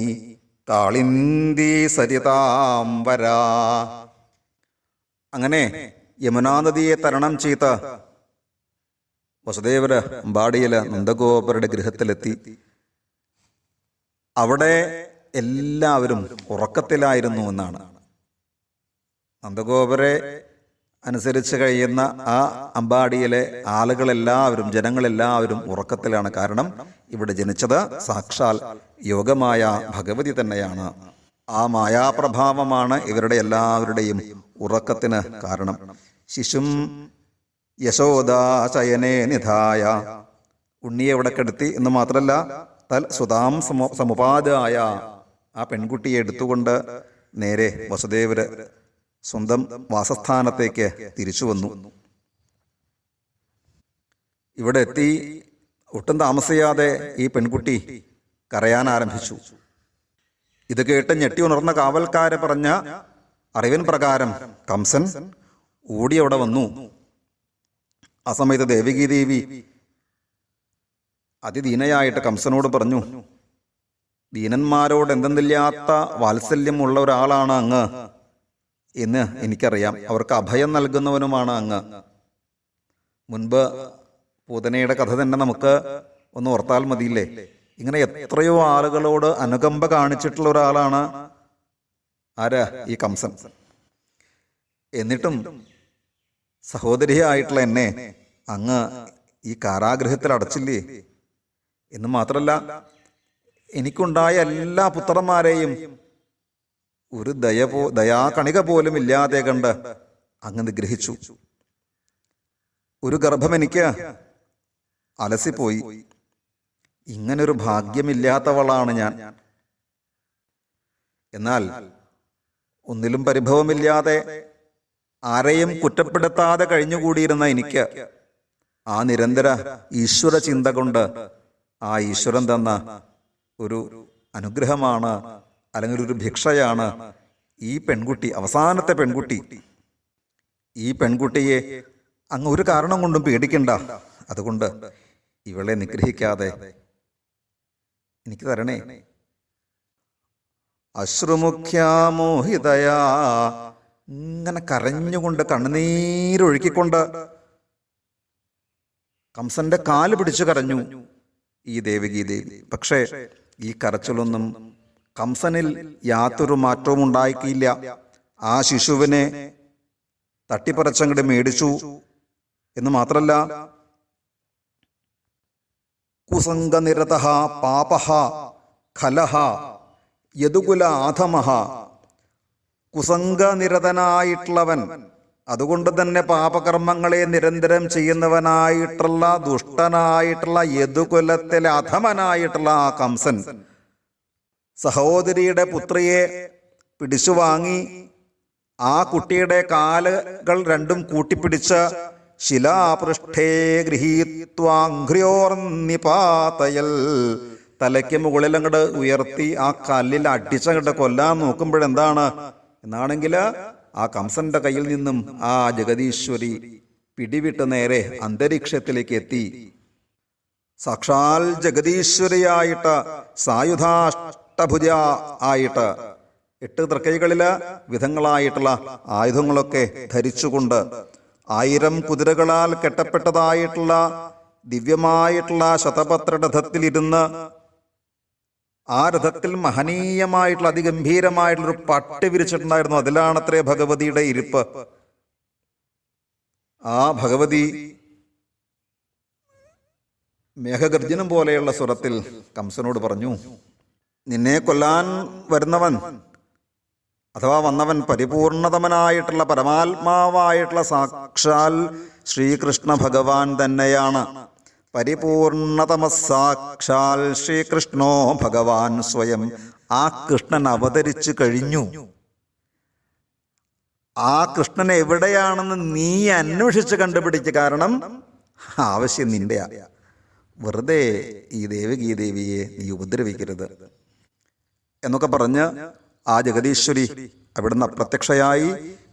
കാളിന്ദി സരിതാംബര. അങ്ങനെ യമുനാ നദിയെ തരണം ചെയ്ത വസുദേവര് അമ്പാടിയില് നന്ദഗോപരുടെ ഗൃഹത്തിലെത്തി. അവിടെ എല്ലാവരും ഉറക്കത്തിലായിരുന്നു എന്നാണ്. നന്ദഗോപരെ അനുസരിച്ച് കഴിയുന്ന ആ അമ്പാടിയിലെ ആളുകളെല്ലാവരും, ജനങ്ങളെല്ലാവരും ഉറക്കത്തിലാണ്. കാരണം ഇവിടെ ജനിച്ചത് സാക്ഷാൽ യോഗമായ ഭഗവതി തന്നെയാണ്. ആ മായാപ്രഭാവമാണ് ഇവരുടെ എല്ലാവരുടെയും ഉറക്കത്തിന് കാരണം. ശിശും യശോദാശയനേ നിധായ, ഉണ്ണിയെ ഇവിടെ കെടുത്തി എന്ന് മാത്രമല്ല, തൽ സുതാം സമുപാദായ, ആ പെൺകുട്ടിയെ എടുത്തുകൊണ്ട് നേരെ വസുദേവര് സ്വന്തം വാസസ്ഥാനത്തേക്ക് തിരിച്ചു വന്നു. ഇവിടെ എത്തി ഒട്ടും താമസിയാതെ ഈ പെൺകുട്ടി കരയാൻ ആരംഭിച്ചു. ഇത് കേട്ട് ഞെട്ടി ഉണർന്ന കാവൽക്കാരെ പറഞ്ഞ അറിവിൻ പ്രകാരം കംസൻ ഓടി അവിടെ വന്നു. ആ സമയത്ത് ദേവകീദേവി അതിദീനയായിട്ട് കംസനോട് പറഞ്ഞു, ദീനന്മാരോട് എന്തെന്നില്ലാത്ത വാത്സല്യമുള്ള ഒരാളാണ് അങ്ങ് എന്ന് എനിക്കറിയാം. അവർക്ക് അഭയം നൽകുന്നവനുമാണ് അങ്ങ്. മുൻപ് പൂതനയുടെ കഥ തന്നെ നമുക്ക് ഒന്ന് ഓർത്താൽ മതിയില്ലേ? ഇങ്ങനെ എത്രയോ ആളുകളോട് അനുകമ്പ കാണിച്ചിട്ടുള്ള ഒരാളാണ് ആരാ? ഈ കംസൻ. എന്നിട്ടും സഹോദരിയായിട്ടുള്ള എന്നെ അങ്ങ് ഈ കാരാഗൃഹത്തിൽ അടച്ചില്ലേ? എന്ന് മാത്രമല്ല, എനിക്കുണ്ടായ എല്ലാ പുത്രന്മാരെയും ഒരു ദയാകണിക പോലും ഇല്ലാതെ കണ്ട് അങ്ങ് നിഗ്രഹിച്ചു. ഒരു ഗർഭം എനിക്ക് അലസിപ്പോയി. ഇങ്ങനൊരു ഭാഗ്യമില്ലാത്തവളാണ് ഞാൻ. എന്നാൽ ഒന്നിലും പരിഭവമില്ലാതെ ആരെയും കുറ്റപ്പെടുത്താതെ കഴിഞ്ഞുകൂടിയിരുന്ന എനിക്ക് ആ നിരന്തര ഈശ്വര ചിന്ത കൊണ്ട് ആ ഈശ്വരൻ തന്ന ഒരു അനുഗ്രഹമാണ്, അല്ലെങ്കിൽ ഒരു ഭിക്ഷയാണ് ഈ പെൺകുട്ടി, അവസാനത്തെ പെൺകുട്ടി. ഈ പെൺകുട്ടിയെ അങ്ങ് ഒരു കാരണം കൊണ്ടും പേടിക്കണ്ട. അതുകൊണ്ട് ഇവളെ നിഗ്രഹിക്കാതെ എനിക്ക് തരണേ. അശ്രുമുഖ്യാമോഹിതയാ, ഇങ്ങനെ കരഞ്ഞുകൊണ്ട് കണ്ണുനീരൊഴുക്കിക്കൊണ്ട് കംസന്റെ കാല് പിടിച്ചു കരഞ്ഞു ഈ ദേവകീദേവി. പക്ഷേ ഈ കരച്ചിലൊന്നും കംസനിൽ യാതൊരു മാറ്റവും ഉണ്ടാക്കിയില്ല. ആ ശിശുവിനെ തട്ടിപ്പറച്ചങ്ങട് മേടിച്ചു എന്ന് മാത്രല്ല, കുസംഗനിരതഃ പാപഃ ഖലഃ യദുകുല ആധമഃ. കുസംഗനിരതനായിട്ടുള്ളവൻ, അതുകൊണ്ട് തന്നെ പാപകർമ്മങ്ങളെ നിരന്തരം ചെയ്യുന്നവനായിട്ടുള്ള ദുഷ്ടനായിട്ടുള്ള യദുകുലത്തിലെ അധമനായിട്ടുള്ള ആ കംസൻ സഹോദരിയുടെ പുത്രിയെ പിടിച്ചു വാങ്ങി ആ കുട്ടിയുടെ കാലുകൾ രണ്ടും കൂട്ടിപ്പിടിച്ച് ശിലാപൃഷ്ഠേ ഗൃഹീത്വാഘ്ര്യോർനിപാതയൽ, തലയ്ക്ക് മുകളിൽ അങ്ങോട്ട് ഉയർത്തി ആ കല്ലിൽ അടിച്ചങ്ങോട്ട് കൊല്ലാൻ നോക്കുമ്പോഴെന്താണ് എന്നാണെങ്കിൽ ആ കംസന്റെ കയ്യിൽ നിന്നും ആ ജഗദീശ്വരി പിടിവിട്ട് നേരെ അന്തരീക്ഷത്തിലേക്ക് എത്തി. സാക്ഷാൽ ജഗദീശ്വരിയായിട്ട് സായുധാഷ്ടഭുജ ആയിട്ട് 8 തൃക്കൈകളില് വിധങ്ങളായിട്ടുള്ള ആയുധങ്ങളൊക്കെ ധരിച്ചുകൊണ്ട് 1000 കുതിരകളാൽ കെട്ടപ്പെട്ടതായിട്ടുള്ള ദിവ്യമായിട്ടുള്ള ശതപത്ര രഥത്തിലിരുന്ന് ആ രഥത്തിൽ മഹനീയമായിട്ടുള്ള അതിഗംഭീരമായിട്ടുള്ളൊരു പട്ട് വിരിച്ചിട്ടുണ്ടായിരുന്നു. അതിലാണത്രേ ഭഗവതിയുടെ ഇരിപ്പ്. ആ ഭഗവതി മേഘഗർജനം പോലെയുള്ള സ്വരത്തിൽ കംസനോട് പറഞ്ഞു, നിന്നെ കൊല്ലാൻ വരുന്നവൻ അഥവാ വന്നവൻ പരിപൂർണതമനായിട്ടുള്ള പരമാത്മാവായിട്ടുള്ള സാക്ഷാൽ ശ്രീകൃഷ്ണ ഭഗവാൻ തന്നെയാണ്. പരിപൂർണതമ സാക്ഷാൽ ശ്രീകൃഷ്ണോ ഭഗവാൻ സ്വയം. ആ കൃഷ്ണൻ അവതരിച്ചു കഴിഞ്ഞു. ആ കൃഷ്ണൻ എവിടെയാണെന്ന് നീ അന്വേഷിച്ച് കണ്ടുപിടിക്കുക. കാരണം ആവശ്യം നിന്റെയാ. വെറുതെ ഈ ദേവിയെ നീ ഉപദ്രവിക്കരുത് എന്നൊക്കെ പറഞ്ഞ് ആ ജഗദീശ്വരി അവിടുന്ന് അപ്രത്യക്ഷയായി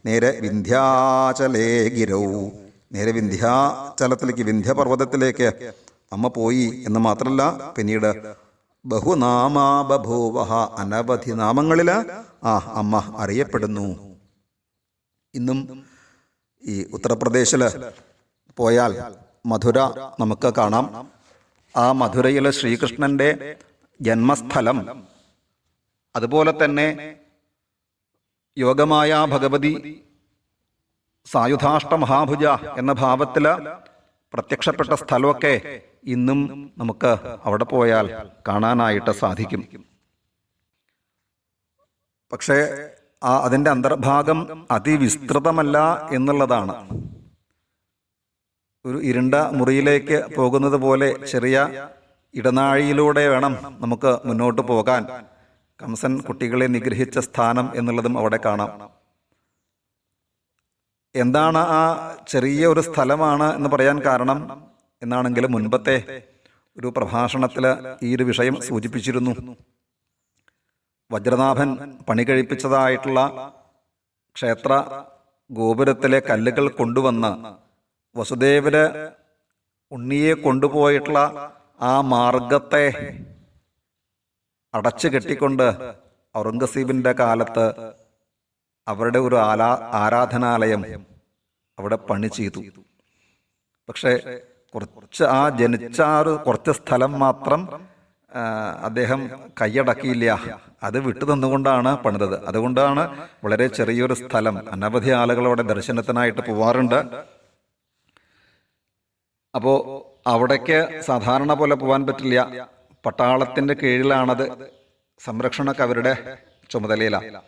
നേരെ വിന്ധ്യാചലേ ഗിരൗ, നേരെ വിന്ധ്യാചലത്തിലേക്ക്, വിന്ധ്യപർവ്വതത്തിലേക്ക് അമ്മ പോയി. എന്ന് മാത്രമല്ല, പിന്നീട് ബഹുനാമാ ബഭൂവഹ, അനവധി നാമങ്ങളിൽ ആ അമ്മ അറിയപ്പെടുന്നു. ഇന്നും ഈ ഉത്തർപ്രദേശിൽ പോയാൽ മധുര നമുക്ക് കാണാം. ആ മധുരയിലെ ശ്രീകൃഷ്ണന്റെ ജന്മസ്ഥലം, അതുപോലെ തന്നെ യോഗമായ ഭഗവതി സായുധാഷ്ട മഹാഭുജ എന്ന ഭാവത്തില് പ്രത്യക്ഷപ്പെട്ട സ്ഥലമൊക്കെ ഇന്നും നമുക്ക് അവിടെ പോയാൽ കാണാനായിട്ട് സാധിക്കും. പക്ഷേ അതിൻ്റെ അന്തർഭാഗം അതിവിസ്തൃതമല്ല എന്നുള്ളതാണ്. ഒരു ഇരുണ്ട മുറിയിലേക്ക് പോകുന്നത് പോലെ ചെറിയ ഇടനാഴിയിലൂടെ വേണം നമുക്ക് മുന്നോട്ട് പോകാൻ. കംസൻ കുട്ടികളെ നിഗ്രഹിച്ച സ്ഥാനം എന്നുള്ളതും അവിടെ കാണാം. എന്താണ് ആ ചെറിയ ഒരു സ്ഥലമാണ് എന്ന് പറയാൻ കാരണം എന്നാണെങ്കിലും മുൻപത്തെ ഒരു പ്രഭാഷണത്തിൽ ഈ ഒരു വിഷയം സൂചിപ്പിച്ചിരുന്നു. വജ്രനാഭൻ പണി കഴിപ്പിച്ചതായിട്ടുള്ള ക്ഷേത്ര ഗോപുരത്തിലെ കല്ലുകൾ കൊണ്ടുവന്ന് വസുദേവര് ഉണ്ണിയെ കൊണ്ടുപോയിട്ടുള്ള ആ മാർഗത്തെ അടച്ചു കെട്ടിക്കൊണ്ട് ഔറംഗസീബിന്റെ കാലത്ത് അവരുടെ ഒരു ആരാധനാലയം അവിടെ പണി ചെയ്തു. പക്ഷെ കുറച്ച് ആ ജനിച്ച ഒരു കുറച്ച് സ്ഥലം മാത്രം അദ്ദേഹം കൈയടക്കിയില്ല. അത് വിട്ടു തന്നുകൊണ്ടാണ് പണിതത്. അതുകൊണ്ടാണ് വളരെ ചെറിയൊരു സ്ഥലം. അനവധി ആളുകൾ അവിടെ ദർശനത്തിനായിട്ട് പോവാറുണ്ട്. അപ്പോൾ അവിടേക്ക് സാധാരണ പോലെ പോകാൻ പറ്റില്ല. പട്ടാളത്തിൻ്റെ കീഴിലാണത്. സംരക്ഷണമൊക്കെ അവരുടെ ചുമതലയിലാണ്.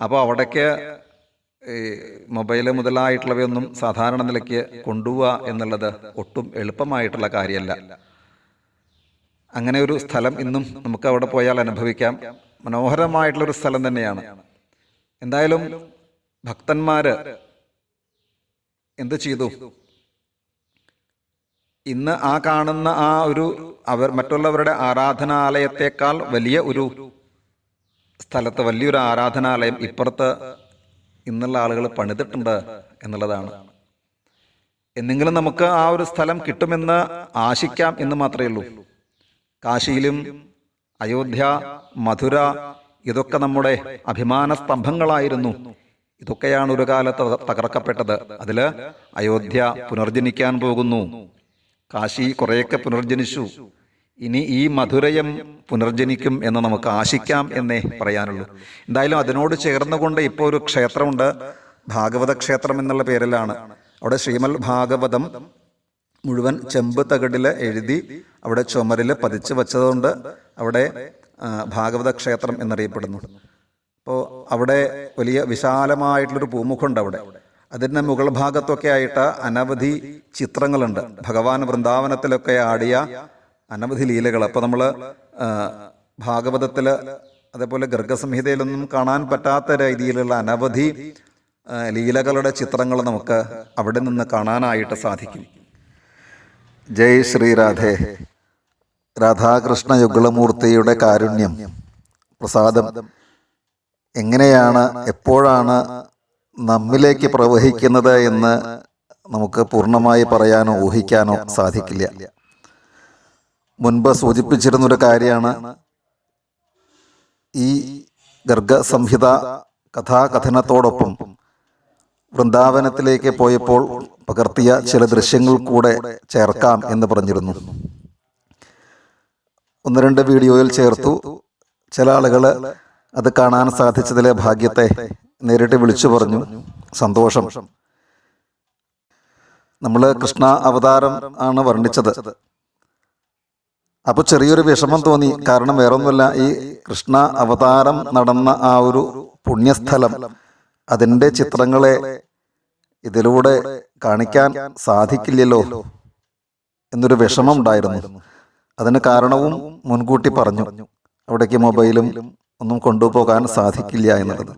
അപ്പോൾ അവിടേക്ക് മൊബൈല് മുതലായിട്ടുള്ളവയൊന്നും സാധാരണ നിലയ്ക്ക് കൊണ്ടുപോവുക എന്നുള്ളത് ഒട്ടും എളുപ്പമായിട്ടുള്ള കാര്യമല്ല. അങ്ങനെ ഒരു സ്ഥലം ഇന്നും നമുക്ക് അവിടെ പോയാൽ അനുഭവിക്കാം. മനോഹരമായിട്ടുള്ളൊരു സ്ഥലം തന്നെയാണ്. എന്തായാലും ഭക്തന്മാര് എന്ത് ചെയ്തു? ഇന്ന് ആ കാണുന്ന ആ ഒരു മറ്റുള്ളവരുടെ ആരാധനാലയത്തെക്കാൾ വലിയ ഒരു സ്ഥലത്ത് വലിയൊരു ആരാധനാലയം ഇപ്പുറത്ത് ഇന്നുള്ള ആളുകൾ പണിതിട്ടുണ്ട് എന്നുള്ളതാണ്. എന്നെങ്കിലും നമുക്ക് ആ ഒരു സ്ഥലം കിട്ടുമെന്ന് ആശിക്കാം എന്ന് മാത്രമേ ഉള്ളൂ. കാശിയിലും അയോധ്യ, മധുര ഇതൊക്കെ നമ്മുടെ അഭിമാന സ്തംഭങ്ങളായിരുന്നു. ഇതൊക്കെയാണ് ഒരു കാലത്ത് തകർക്കപ്പെട്ടത്. അതില് അയോധ്യ പുനർജനിക്കാൻ പോകുന്നു. കാശി കുറേയൊക്കെ പുനർജനിച്ചു. ഇനി ഈ മധുരയും പുനർജനിക്കും എന്ന് നമുക്ക് ആശിക്കാം എന്നേ പറയാനുള്ളൂ. എന്തായാലും അതിനോട് ചേർന്നുകൊണ്ട് ഇപ്പോൾ ഒരു ക്ഷേത്രമുണ്ട്. ഭാഗവത ക്ഷേത്രം എന്നുള്ള പേരിലാണ്. അവിടെ ശ്രീമൽ ഭാഗവതം മുഴുവൻ ചെമ്പ് തകിടിൽ എഴുതി അവിടെ ചുമരിൽ പതിച്ചു വച്ചതുകൊണ്ട് അവിടെ ഭാഗവത ക്ഷേത്രം എന്നറിയപ്പെടുന്നു. അപ്പോൾ അവിടെ വലിയ വിശാലമായിട്ടുള്ളൊരു പൂമുഖമുണ്ട്. അവിടെ അതിൻ്റെ മുകൾ ഭാഗത്തൊക്കെ ആയിട്ട് അനവധി ചിത്രങ്ങളുണ്ട്. ഭഗവാൻ വൃന്ദാവനത്തിലൊക്കെ ആടിയ അനവധി ലീലകൾ. അപ്പോൾ നമ്മൾ ഭാഗവതത്തിൽ അതേപോലെ ഗർഗസംഹിതയിലൊന്നും കാണാൻ പറ്റാത്ത രീതിയിലുള്ള അനവധി ലീലകളുടെ ചിത്രങ്ങൾ നമുക്ക് അവിടെ നിന്ന് കാണാനായിട്ട് സാധിക്കും. ജയ് ശ്രീരാധേ. രാധാകൃഷ്ണ യുഗളമൂർത്തിയുടെ കാരുണ്യം, പ്രസാദം എങ്ങനെയാണ്, എപ്പോഴാണ് നമ്മിലേക്ക് പ്രവഹിക്കുന്നത് എന്ന് നമുക്ക് പൂർണ്ണമായി പറയാനോ ഊഹിക്കാനോ സാധിക്കില്ല. മുൻപ് സൂചിപ്പിച്ചിരുന്നൊരു കാര്യമാണ് ഈ ഗർഗസംഹിത കഥാകഥനത്തോടൊപ്പം വൃന്ദാവനത്തിലേക്ക് പോയപ്പോൾ പകർത്തിയ ചില ദൃശ്യങ്ങൾ കൂടെ ചേർക്കാം എന്ന് പറഞ്ഞിരുന്നു. 1-2 വീഡിയോയിൽ ചേർത്തു. ചില ആളുകൾ അത് കാണാൻ സാധിച്ചതിലെ ഭാഗ്യത്തെ നേരിട്ട് വിളിച്ചു പറഞ്ഞു. സന്തോഷം. നമ്മൾ കൃഷ്ണ അവതാരം ആണ് വർണ്ണിച്ചത്. അപ്പോൾ ചെറിയൊരു വിഷമം തോന്നി. കാരണം വേറൊന്നുമല്ല, ഈ കൃഷ്ണ അവതാരം നടന്ന ആ ഒരു പുണ്യസ്ഥലം, അതിൻ്റെ ചിത്രങ്ങളെ ഇതിലൂടെ കാണിക്കാൻ സാധിക്കില്ലല്ലോ എന്നൊരു വിഷമം ഉണ്ടായിരുന്നു. അതിന് കാരണവും മുൻകൂട്ടി പറഞ്ഞു. അവിടേക്ക് മൊബൈലും ഒന്നും കൊണ്ടുപോകാൻ സാധിക്കില്ല എന്നുള്ളത്.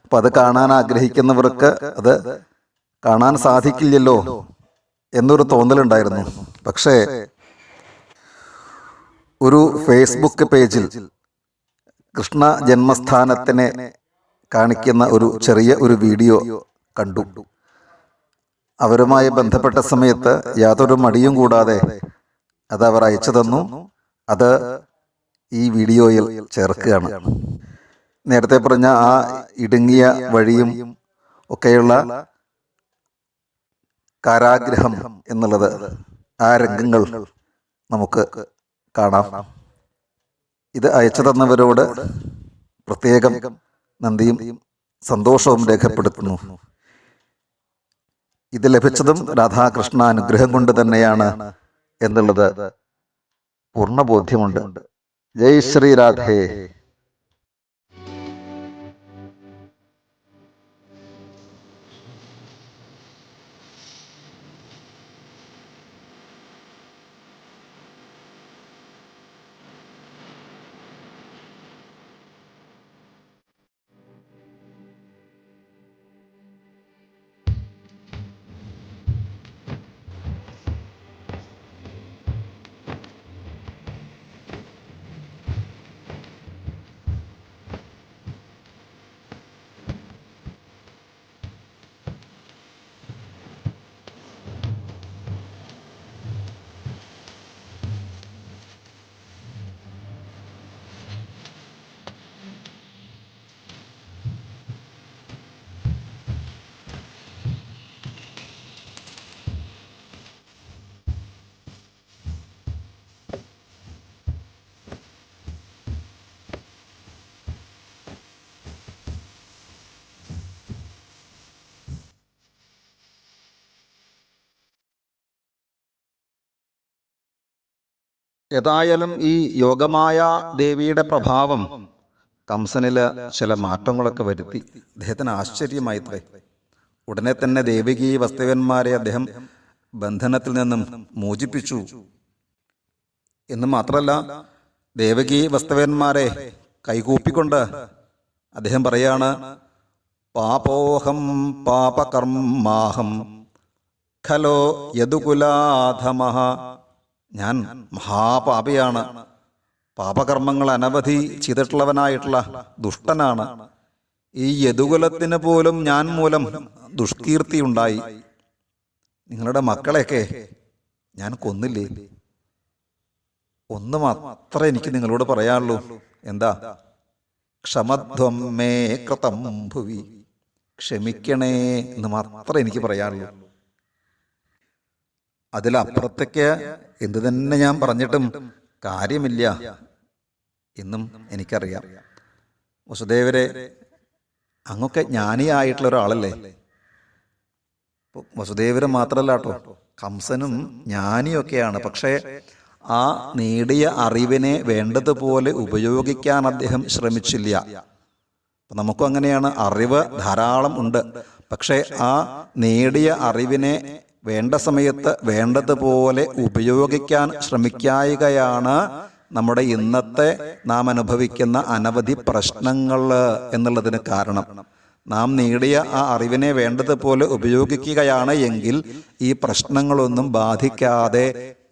അപ്പം അത് കാണാൻ ആഗ്രഹിക്കുന്നവർക്ക് അത് കാണാൻ സാധിക്കില്ലല്ലോ എന്നൊരു തോന്നലുണ്ടായിരുന്നു. പക്ഷേ ഒരു ഫേസ്ബുക്ക് പേജിൽ കൃഷ്ണ ജന്മസ്ഥാനത്തിനെ കാണിക്കുന്ന ഒരു ചെറിയ ഒരു വീഡിയോ കണ്ടു. അവരുമായി ബന്ധപ്പെട്ട സമയത്ത് യാതൊരു മടിയും കൂടാതെ അത് അവർ അയച്ചു തന്നു. അത് ഈ വീഡിയോയിൽ ചേർക്കുകയാണ്. നേരത്തെ പറഞ്ഞ ആ ഇടുങ്ങിയ വഴിയും ഒക്കെയുള്ള കാരാഗ്രഹം എന്നുള്ളത്, ആ രംഗങ്ങൾ നമുക്ക് കാണാം. ഇത് അയച്ചു തന്നവരോട് പ്രത്യേകം നന്ദിയും സന്തോഷവും രേഖപ്പെടുത്തുന്നു. ഇത് ലഭിച്ചതും രാധാകൃഷ്ണ അനുഗ്രഹം കൊണ്ട് തന്നെയാണ് എന്നുള്ളത് പൂർണ്ണ ബോധ്യമുണ്ട്. ജയ് ശ്രീ രാധേ. ഏതായാലും ഈ യോഗമായ ദേവിയുടെ പ്രഭാവം കംസനിൽ ചില മാറ്റങ്ങളൊക്കെ വരുത്തി. അദ്ദേഹത്തിന് ആശ്ചര്യമായിത്രേ. ഉടനെ തന്നെ ദേവകി വസ്തുവന്മാരെ അദ്ദേഹം ബന്ധനത്തിൽ നിന്നും മോചിപ്പിച്ചു. എന്ന് മാത്രമല്ല, ദേവകി വസ്തുവന്മാരെ കൈകൂപ്പിക്കൊണ്ട് അദ്ദേഹം പറയാണ്, പാപോഹം പാപകർമാഹം ഖലോ യദുകുലാധമഃ. ഞാൻ മഹാപാപിയാണ്, പാപകർമ്മങ്ങൾ അനവധി ചെയ്തിട്ടുള്ളവനായിട്ടുള്ള ദുഷ്ടനാണ്. ഈ യദുകുലത്തിന് പോലും ഞാൻ മൂലം ദുഷ്കീർത്തി ഉണ്ടായി. നിങ്ങളുടെ മക്കളെയൊക്കെ ഞാൻ കൊന്നില്ലേ? ഒന്ന് മാത്രമേ എനിക്ക് നിങ്ങളോട് പറയാനുള്ളൂ. എന്താ? ക്ഷമധ്വം മേ കൃതം ഭുവി. ക്ഷമിക്കണേ എന്ന് മാത്രമേ എനിക്ക് പറയാനുള്ളൂ. അതിലപ്പുറത്തേക്ക് എന്തു തന്നെ ഞാൻ പറഞ്ഞിട്ടും കാര്യമില്ല എന്നും എനിക്കറിയാം. വസുദേവരെ, അങ്ങൊക്കെ ജ്ഞാനിയായിട്ടുള്ള ഒരാളല്ലേ? വസുദേവര് മാത്രമല്ല കേട്ടോ, കംസനും ജ്ഞാനിയൊക്കെയാണ്. പക്ഷേ ആ നേടിയ അറിവിനെ വേണ്ടതുപോലെ ഉപയോഗിക്കാൻ അദ്ദേഹം ശ്രമിച്ചില്ല. നമുക്കും അങ്ങനെയാണ്, അറിവ് ധാരാളം ഉണ്ട്. പക്ഷേ ആ നേടിയ അറിവിനെ വേണ്ട സമയത്ത് വേണ്ടതുപോലെ ഉപയോഗിക്കാൻ ശ്രമിക്കായികയാണ് നമ്മുടെ ഇന്നത്തെ നാം അനുഭവിക്കുന്ന അനവധി പ്രശ്നങ്ങൾ എന്നുള്ളതിന് കാരണം. നാം നേടിയ ആ അറിവിനെ വേണ്ടതുപോലെ ഉപയോഗിക്കുകയാണ് എങ്കിൽ ഈ പ്രശ്നങ്ങളൊന്നും ബാധിക്കാതെ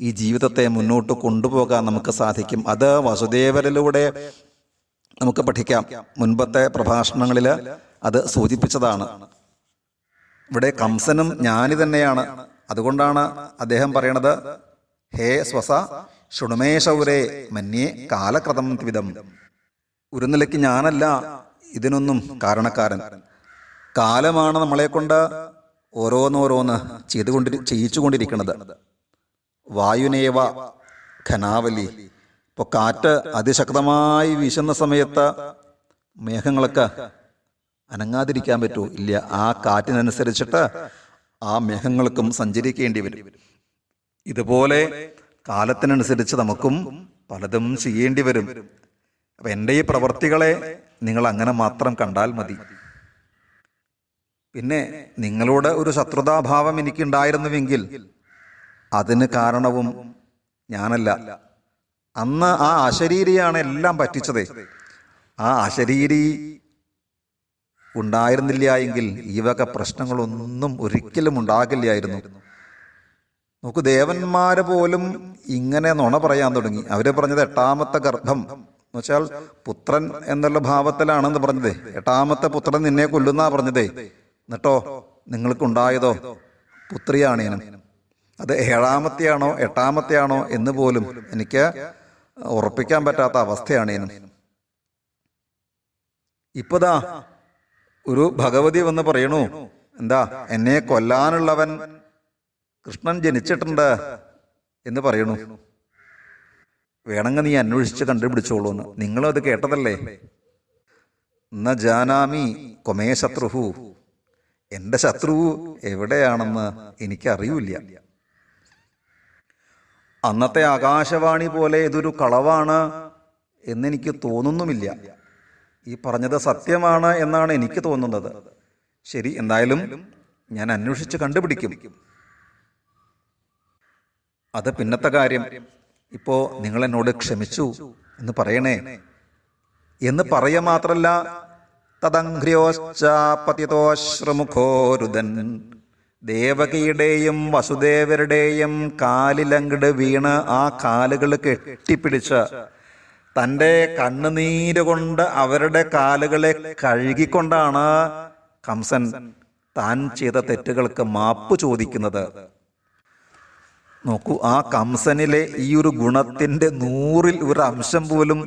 ഈ ജീവിതത്തെ മുന്നോട്ട് കൊണ്ടുപോകാൻ നമുക്ക് സാധിക്കും. അത് വസുദേവരിലൂടെ നമുക്ക് പഠിക്കാം. മുൻപത്തെ പ്രഭാഷണങ്ങളിൽ അത് സൂചിപ്പിച്ചതാണ്. ഇവിടെ കംസനും ജ്ഞാനി തന്നെയാണ്. അതുകൊണ്ടാണ് അദ്ദേഹം പറയണത്, ഹേ സ്വസ ശുണുമേ ശൗരേ മന്യേ കാലക്രതം ത്വിധം. ഒരു നിലയ്ക്ക് ഞാനല്ല ഇതിനൊന്നും കാരണക്കാരൻ. കാലമാണ് നമ്മളെ കൊണ്ട് ഓരോന്നോരോന്ന് ചെയ്യിച്ചുകൊണ്ടിരിക്കുന്നത്. വായുനേവ ഘനാവലി. ഇപ്പോൾ കാറ്റ് അതിശക്തമായി വീശുന്ന സമയത്ത് മേഘങ്ങളൊക്കെ അനങ്ങാതിരിക്കാൻ പറ്റൂ? ഇല്ല. ആ കാറ്റിനനുസരിച്ചിട്ട് ആ മേഘങ്ങൾക്കും സഞ്ചരിക്കേണ്ടി വരും. ഇതുപോലെ കാലത്തിനനുസരിച്ച് നമുക്കും പലതും ചെയ്യേണ്ടി വരും. അപ്പം എൻ്റെ ഈ പ്രവൃത്തികളെ നിങ്ങൾ അങ്ങനെ മാത്രം കണ്ടാൽ മതി. പിന്നെ നിങ്ങളോട് ഒരു ശത്രുതാഭാവം എനിക്കുണ്ടായിരുന്നുവെങ്കിൽ അതിന് കാരണവും ഞാനല്ല. അന്ന് ആ അശരീരിയാണ് എല്ലാം പറ്റിച്ചത്. ആ അശരീരി ഉണ്ടായിരുന്നില്ല എങ്കിൽ ഈ വക പ്രശ്നങ്ങളൊന്നും ഒരിക്കലും ഉണ്ടാകില്ലായിരുന്നു. നമുക്ക് ദേവന്മാര് പോലും ഇങ്ങനെ നുണ പറയാൻ തുടങ്ങി. അവര് പറഞ്ഞത് 8ാമത്തെ ഗർഭം എന്ന് വെച്ചാൽ പുത്രൻ എന്നുള്ള ഭാവത്തിലാണെന്ന് പറഞ്ഞതേ. 8ാമത്തെ പുത്രൻ നിന്നെ കൊല്ലുന്നാ പറഞ്ഞതേ. എന്നിട്ടോ നിങ്ങൾക്കുണ്ടായതോ പുത്രിയാണേനും. അത് 7ാമത്തെയാണോ 8ാമത്തെയാണോ എന്ന് പോലും എനിക്ക് ഉറപ്പിക്കാൻ പറ്റാത്ത അവസ്ഥയാണേനും. ഇപ്പതാ ഒരു ഭഗവതി വന്ന് പറയണു, എന്താ എന്നെ കൊല്ലാനുള്ളവൻ കൃഷ്ണൻ ജനിച്ചിട്ടുണ്ട് എന്ന് പറയണു. വേണമെങ്കിൽ നീ അന്വേഷിച്ച് കണ്ടുപിടിച്ചോളൂന്ന്. നിങ്ങളും അത് കേട്ടതല്ലേ? ന ജാനാമി കൊമേ ശത്രുഹു. എൻ്റെ ശത്രു എവിടെയാണെന്ന് എനിക്കറിയില്ല. അന്നത്തെ ആകാശവാണി പോലെ ഇതൊരു കളവാണ് എന്നെനിക്ക് തോന്നുന്നുമില്ല. ഈ പറഞ്ഞത് സത്യമാണ് എന്നാണ് എനിക്ക് തോന്നുന്നത്. ശരി, എന്തായാലും ഞാൻ അന്വേഷിച്ച് കണ്ടുപിടിക്കും. അത് പിന്നത്തെ കാര്യം. ഇപ്പോ നിങ്ങൾ എന്നോട് ക്ഷമിച്ചു എന്ന് പറയണേ എന്ന് പറയുക മാത്രല്ല, തദംഘ്ര്യോശ്ചാപതിതോശ്രമുഖോരുദൻ. ദേവകിയുടെയും വസുദേവരുടെയും കാലിലങ്ങട് വീണ് ആ കാലുകൾ കെട്ടിപ്പിടിച്ച് തൻ്റെ കണ്ണുനീര് കൊണ്ട് അവരുടെ കാലുകളെ കഴുകിക്കൊണ്ടാണ് കംസൻ താൻ ചെയ്ത തെറ്റുകൾക്ക് മാപ്പ് ചോദിക്കുന്നത്. നോക്കൂ, ആ കംസനിലെ ഈ ഒരു ഗുണത്തിന്റെ 100ൽ ഒരു അംശം പോലും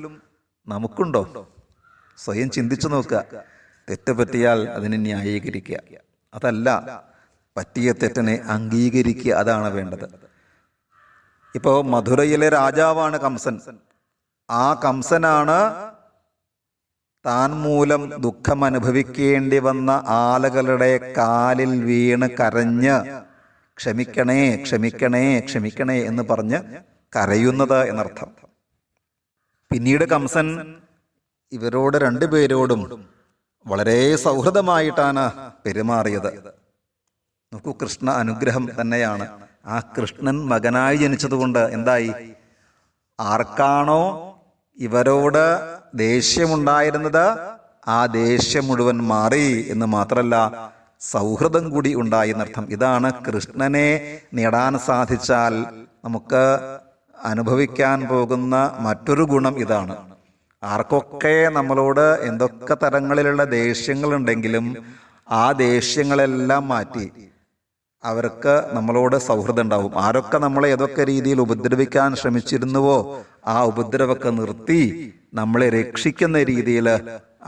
നമുക്കുണ്ടോ? സ്വയം ചിന്തിച്ചു നോക്കുക. തെറ്റ് പറ്റിയാൽ അതിനെ ന്യായീകരിക്കുക, അതല്ല പറ്റിയ തെറ്റിനെ അംഗീകരിക്കുക. അതാണ് വേണ്ടത്. ഇപ്പോൾ മധുരയിലെ രാജാവാണ് കംസൻ. ആ കംസനാണ് താൻ മൂലം ദുഃഖം അനുഭവിക്കേണ്ടി വന്ന ആളുകളുടെ കാലിൽ വീണ് കരഞ്ഞ് ക്ഷമിക്കണേ ക്ഷമിക്കണേ ക്ഷമിക്കണേ എന്ന് പറഞ്ഞ് കരയുന്നത് എന്നർത്ഥം. പിന്നീട് കംസൻ ഇവരോട് രണ്ടുപേരോടും വളരെ സൗഹൃദമായിട്ടാണ് പെരുമാറിയത്. നോക്കൂ, കൃഷ്ണ അനുഗ്രഹം തന്നെയാണ്. ആ കൃഷ്ണൻ മകനായി ജനിച്ചതുകൊണ്ട് എന്തായി? ആർക്കാണോ ഇവരോട് ദേഷ്യമുണ്ടായിരുന്നത് ആ ദേഷ്യം മുഴുവൻ മാറി എന്ന് മാത്രമല്ല, സൗഹൃദം കൂടി ഉണ്ടായി എന്നർത്ഥം. ഇതാണ് കൃഷ്ണനെ നേടാൻ സാധിച്ചാൽ നമുക്ക് അനുഭവിക്കാൻ പോകുന്ന മറ്റൊരു ഗുണം ഇതാണ്. ആർക്കൊക്കെ നമ്മളോട് എന്തൊക്കെ തരങ്ങളിലുള്ള ദേഷ്യങ്ങളുണ്ടെങ്കിലും ആ ദേഷ്യങ്ങളെല്ലാം മാറ്റി അവർക്ക് നമ്മളോട് സൗഹൃദം ഉണ്ടാവും. ആരൊക്കെ നമ്മളെ ഏതൊക്കെ രീതിയിൽ ഉപദ്രവിക്കാൻ ശ്രമിച്ചിരുന്നുവോ ആ ഉപദ്രവമൊക്കെ നിർത്തി നമ്മളെ രക്ഷിക്കുന്ന രീതിയിൽ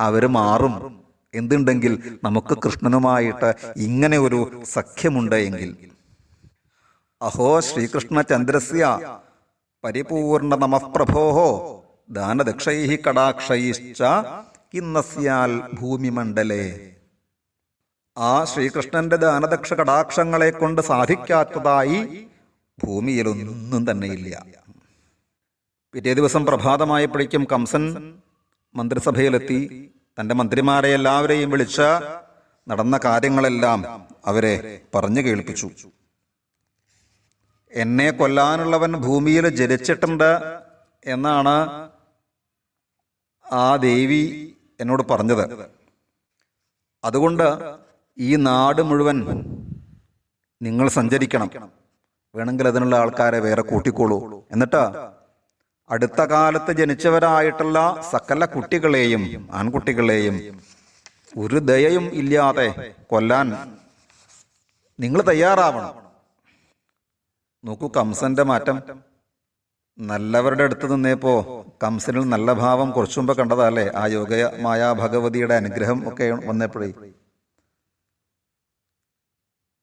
അവർ മാറും. എന്തുണ്ടെങ്കിൽ നമുക്ക് കൃഷ്ണനുമായിട്ട് ഇങ്ങനെ ഒരു സഖ്യമുണ്ട് എങ്കിൽ. അഹോ ശ്രീകൃഷ്ണ ചന്ദ്രസ്യ പരിപൂർണ നമഃപ്രഭോഹോ ദാനദക്ഷൈ കടാക്ഷൈശ്ച കിന്നസ്യാൽ ഭൂമിമണ്ഡലേ. ആ ശ്രീകൃഷ്ണന്റെ ദാനദക്ഷ കടാക്ഷങ്ങളെ കൊണ്ട് സാധിക്കാത്തതായി ഭൂമിയിലൊന്നും തന്നെയില്ല. പിറ്റേ ദിവസം പ്രഭാതമായപ്പോഴേക്കും കംസൻ മന്ത്രിസഭയിലെത്തി തൻ്റെ മന്ത്രിമാരെ എല്ലാവരെയും വിളിച്ച് നടന്ന കാര്യങ്ങളെല്ലാം അവരെ പറഞ്ഞു കേൾപ്പിച്ചു. എന്നെ കൊല്ലാനുള്ളവൻ ഭൂമിയിൽ ജനിച്ചിട്ടുണ്ട് എന്നാണ് ആ ദേവി എന്നോട് പറഞ്ഞത്. അതുകൊണ്ട് ഈ നാട് മുഴുവൻ നിങ്ങൾ സഞ്ചരിക്കണം. വേണമെങ്കിൽ അതിനുള്ള ആൾക്കാരെ വേറെ കൂട്ടിക്കോളൂ. എന്നിട്ട് അടുത്ത കാലത്ത് ജനിച്ചവരായിട്ടുള്ള സകല കുട്ടികളെയും ആൺകുട്ടികളെയും ഒരു ദയയും ഇല്ലാതെ കൊല്ലാൻ നിങ്ങൾ തയ്യാറാവണം. നോക്കൂ കംസന്റെ മാറ്റം. നല്ലവരുടെ അടുത്ത് നിന്നേപ്പോ കംസനിൽ നല്ല ഭാവം കുറച്ചു മുമ്പ് കണ്ടതല്ലേ? ആ യോഗമായ ഭഗവതിയുടെ അനുഗ്രഹം ഒക്കെ വന്നപ്പോഴേ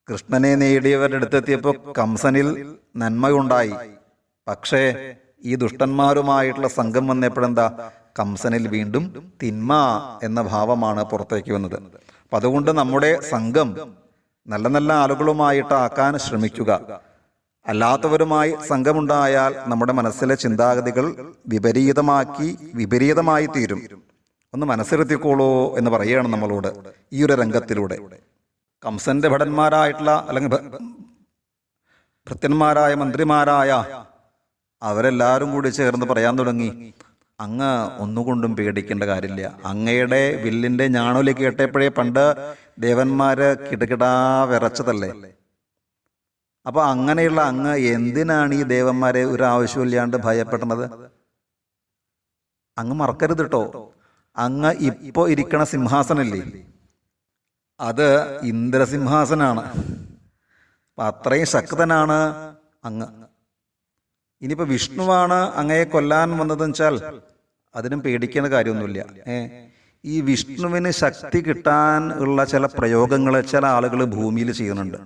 കൃഷ്ണനെ നേടിയവരുടെ അടുത്തെത്തിയപ്പോൾ കംസനിൽ നന്മയുണ്ടായി. പക്ഷേ ഈ ദുഷ്ടന്മാരുമായിട്ടുള്ള സംഘം വന്നപ്പോഴെന്താ? കംസനിൽ വീണ്ടും തിന്മ എന്ന ഭാവമാണ് പുറത്തേക്ക് വന്നത്. അപ്പം അതുകൊണ്ട് നമ്മുടെ സംഘം നല്ല നല്ല ആളുകളുമായിട്ട് ആക്കാൻ ശ്രമിക്കുക. അല്ലാത്തവരുമായി സംഘമുണ്ടായാൽ നമ്മുടെ മനസ്സിലെ ചിന്താഗതികൾ വിപരീതമായി തീരും. ഒന്ന് മനസ്സിരുത്തിക്കോളൂ എന്ന് പറയുകയാണ് നമ്മളോട് ഈ ഒരു രംഗത്തിലൂടെ. കംസന്റെ ഭടന്മാരായിട്ടുള്ള അല്ലെങ്കിൽ ഭൃത്യന്മാരായ മന്ത്രിമാരായ അവരെല്ലാവരും കൂടി ചേർന്ന് പറയാൻ തുടങ്ങി, അങ്ങ് ഒന്നുകൊണ്ടും പേടിക്കേണ്ട കാര്യമില്ല. അങ്ങയുടെ വില്ലിന്റെ ഞാണൊലി കേട്ടപ്പോഴേ പണ്ട് ദേവന്മാര് കിടകിടാ വിറച്ചതല്ലേ. അപ്പൊ അങ്ങനെയുള്ള അങ്ങ് എന്തിനാണ് ഈ ദേവന്മാരെ ഒരു ആവശ്യമില്ലാണ്ട് ഭയപ്പെടുന്നത്? അങ്ങ് മറക്കരുത് കേട്ടോ, അങ്ങ് ഇപ്പോ ഇരിക്കണ സിംഹാസനല്ലേ അത് ഇന്ദ്രസിംഹാസനാണ്. അപ്പൊ അത്രയും ശക്തനാണ് അങ്ങ്. ഇനിയിപ്പോ വിഷ്ണുവാണ് അങ്ങയെ കൊല്ലാൻ വന്നതെന്ന് വെച്ചാൽ അതിനും പേടിക്കേണ്ട കാര്യമൊന്നുമില്ല. ഈ വിഷ്ണുവിന് ശക്തി കിട്ടാൻ ഉള്ള ചില പ്രയോഗങ്ങൾ ചില ആളുകൾ ഭൂമിയിൽ ചെയ്യുന്നുണ്ട്.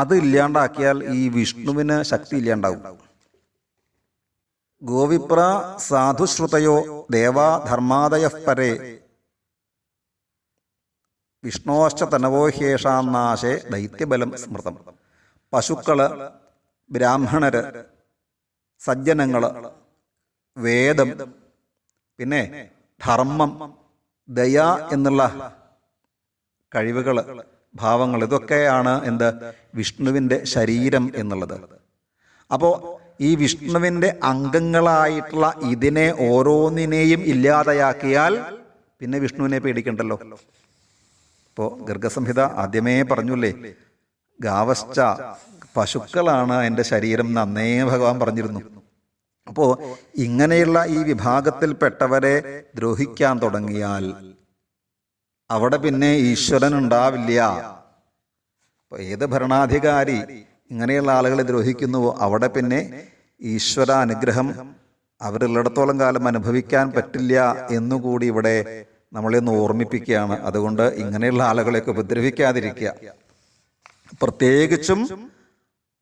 അത് ഇല്ലാണ്ടാക്കിയാൽ ഈ വിഷ്ണുവിന് ശക്തി ഇല്ലാണ്ടാവും. ഗോവിപ്ര സാധുശ്രുതയോ ദേവാ ധർമാദയ പരേ വിഷ്ണോശ്ച തനവോഹേഷാനാശേ ദൈത്യബലം സ്മൃതം. പശുക്കള്, ബ്രാഹ്മണര്, സജ്ജനങ്ങള്, വേദം, പിന്നെ ധർമ്മം, ദയ എന്നുള്ള കഴിവുകൾ, ഭാവങ്ങൾ, ഇതൊക്കെയാണ് എന്ത്? വിഷ്ണുവിൻ്റെ ശരീരം എന്നുള്ളത്. അപ്പോൾ ഈ വിഷ്ണുവിൻ്റെ അംഗങ്ങളായിട്ടുള്ള ഇതിനെ ഓരോന്നിനെയും ഇല്ലാതെയാക്കിയാൽ പിന്നെ വിഷ്ണുവിനെ പേടിക്കണ്ടല്ലോ. ഇപ്പോൾ ഗർഗസംഹിത ആദ്യമേ പറഞ്ഞല്ലേ, ഗാവശ്ച പശുക്കളാണ് എൻ്റെ ശരീരം നന്നേ ഭഗവാൻ പറഞ്ഞിരുന്നു. അപ്പോൾ ഇങ്ങനെയുള്ള ഈ വിഭാഗത്തിൽപ്പെട്ടവരെ ദ്രോഹിക്കാൻ തുടങ്ങിയാൽ അവിടെ പിന്നെ ഈശ്വരൻ ഉണ്ടാവില്ല. അപ്പോൾ ഏത് ഭരണാധികാരി ഇങ്ങനെയുള്ള ആളുകളെ ദ്രോഹിക്കുന്നുവോ അവിടെ പിന്നെ ഈശ്വര അനുഗ്രഹം അവരുള്ളിടത്തോളം കാലം അനുഭവിക്കാൻ പറ്റില്ല എന്നുകൂടി ഇവിടെ നമ്മളെ ഒന്ന് ഓർമ്മിപ്പിക്കുകയാണ്. അതുകൊണ്ട് ഇങ്ങനെയുള്ള ആളുകളെയൊക്കെ ഉപദ്രവിക്കാതിരിക്കുക, പ്രത്യേകിച്ചും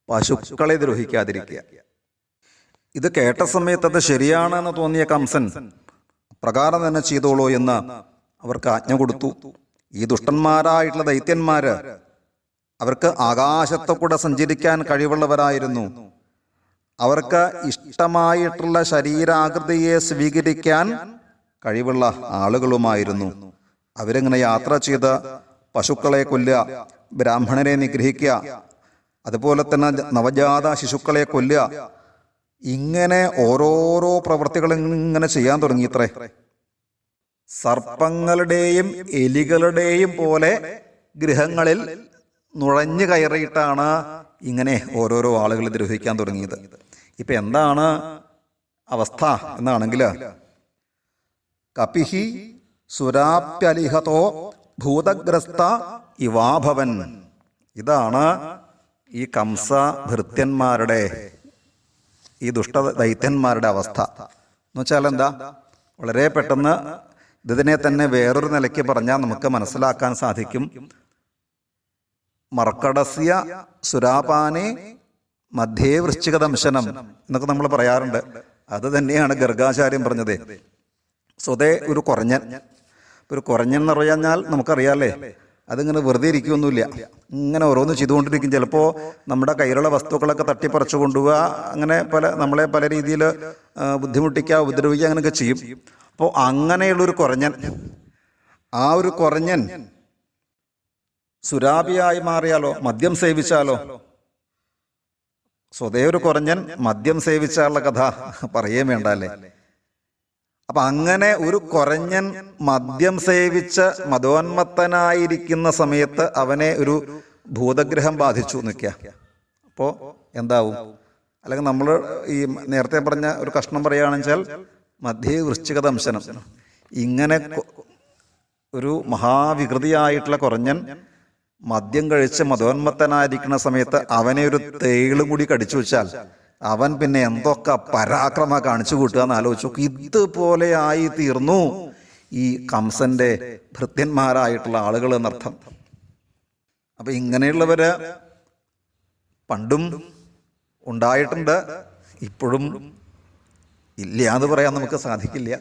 പശുക്കളെ ദ്രോഹിക്കാതിരിക്കുക. ഇത് കേട്ട സമയത്ത് അത് ശരിയാണെന്ന് തോന്നിയ കംസൻ പ്രകാരം തന്നെ ചെയ്തോളൂ എന്ന് അവർക്ക് ആജ്ഞ കൊടുത്തു. ഈ ദുഷ്ടന്മാരായിട്ടുള്ള ദൈത്യന്മാര് അവർക്ക് ആകാശത്തു കൂടെ സഞ്ചരിക്കാൻ കഴിവുള്ളവരായിരുന്നു. അവർക്ക് ഇഷ്ടമായിട്ടുള്ള ശരീരാകൃതിയെ സ്വീകരിക്കാൻ കഴിവുള്ള ആളുകളുമായിരുന്നു. അവരിങ്ങനെ യാത്ര ചെയ്ത് പശുക്കളെ കൊല്ലുക, ബ്രാഹ്മണരെ നിഗ്രഹിക്കുക, അതുപോലെ തന്നെ നവജാത ശിശുക്കളെ കൊല്ലുക, ഇങ്ങനെ ഓരോരോ പ്രവൃത്തികൾ ഇങ്ങനെ ചെയ്യാൻ തുടങ്ങിയിത്രേ. സർപ്പങ്ങളുടെയും എലികളുടെയും പോലെ ഗൃഹങ്ങളിൽ നുഴഞ്ഞു കയറിയിട്ടാണ് ഇങ്ങനെ ഓരോരോ ആളുകൾ ദ്രോഹിക്കാൻ തുടങ്ങിയത്. ഇപ്പൊ എന്താണ് അവസ്ഥ എന്നാണെങ്കിൽ, കപിഹി സുരാപ്യലിഹതോ ഭൂതഗ്രസ്ത ഇവാഭവൻ. ഇതാണ് ഈ കംസ ഭൃത്യന്മാരുടെ, ഈ ദുഷ്ടദൈത്യന്മാരുടെ അവസ്ഥ എന്ന് വെച്ചാൽ എന്താ? വളരെ പെട്ടെന്ന് ഇതിനെ തന്നെ വേറൊരു നിലയ്ക്ക് പറഞ്ഞാൽ നമുക്ക് മനസ്സിലാക്കാൻ സാധിക്കും. മർക്കടസ്യ സുരാപാനെ മധ്യേ വൃശ്ചികദംശനം എന്നൊക്കെ നമ്മൾ പറയാറുണ്ട്. അത് തന്നെയാണ് ഗർഗാചാര്യം പറഞ്ഞത്. സ്വതേ ഒരു കുറഞ്ഞൻ. ഒരു കുറഞ്ഞൻ എന്ന് പറഞ്ഞാൽ നമുക്കറിയാമല്ലേ, അതിങ്ങനെ വെറുതെ ഇരിക്കുകയൊന്നുമില്ല, ഇങ്ങനെ ഓരോന്ന് ചെയ്തുകൊണ്ടിരിക്കും. ചിലപ്പോൾ നമ്മുടെ കയ്യിലുള്ള വസ്തുക്കളൊക്കെ തട്ടിപ്പറിച്ചു കൊണ്ടുപോവുക, അങ്ങനെ നമ്മളെ പല രീതിയിൽ ബുദ്ധിമുട്ടിക്കുക, ഉപദ്രവിക്കുക, അങ്ങനെയൊക്കെ ചെയ്യും. അപ്പോൾ അങ്ങനെയുള്ളൊരു കുറഞ്ഞൻ, ആ ഒരു കുറഞ്ഞൻ സുരാപിയായി മാറിയാലോ, മദ്യം സേവിച്ചാലോ? സ്വതേ ഒരു കുറഞ്ഞൻ മദ്യം സേവിച്ചാലുള്ള കഥ പറയുകയും വേണ്ട അല്ലേ. അപ്പൊ അങ്ങനെ ഒരു കുറഞ്ഞൻ മദ്യം സേവിച്ച് മദോന്മത്തനായിരിക്കുന്ന സമയത്ത് അവനെ ഒരു ഭൂതഗ്രഹം ബാധിച്ചു നിൽക്കുക. അപ്പോൾ എന്താവും? അല്ലെങ്കിൽ നമ്മൾ ഈ നേരത്തെ പറഞ്ഞ ഒരു കഷ്ണം പറയുകയാണെന്ന് വെച്ചാൽ മധ്യേ വൃശ്ചികദംശനം. ഇങ്ങനെ ഒരു മഹാവികൃതിയായിട്ടുള്ള കുറഞ്ഞൻ മദ്യം കഴിച്ച് മദോന്മത്തനായിരിക്കുന്ന സമയത്ത് അവനെ ഒരു തേളും കൂടി കടിച്ചു വെച്ചാൽ അവൻ പിന്നെ എന്തൊക്കെ പരാക്രമ കാണിച്ചു കൂട്ടുക എന്ന് ആലോചിച്ചു. ഇതുപോലെ ആയി തീർന്നു ഈ കംസന്റെ ഭൃത്യന്മാരായിട്ടുള്ള ആളുകൾ എന്നർത്ഥം. അപ്പൊ ഇങ്ങനെയുള്ളവര് പണ്ടും ഉണ്ടായിട്ടുണ്ട്, ഇപ്പോഴും ഇല്ല എന്ന് പറയാൻ നമുക്ക് സാധിക്കില്ല.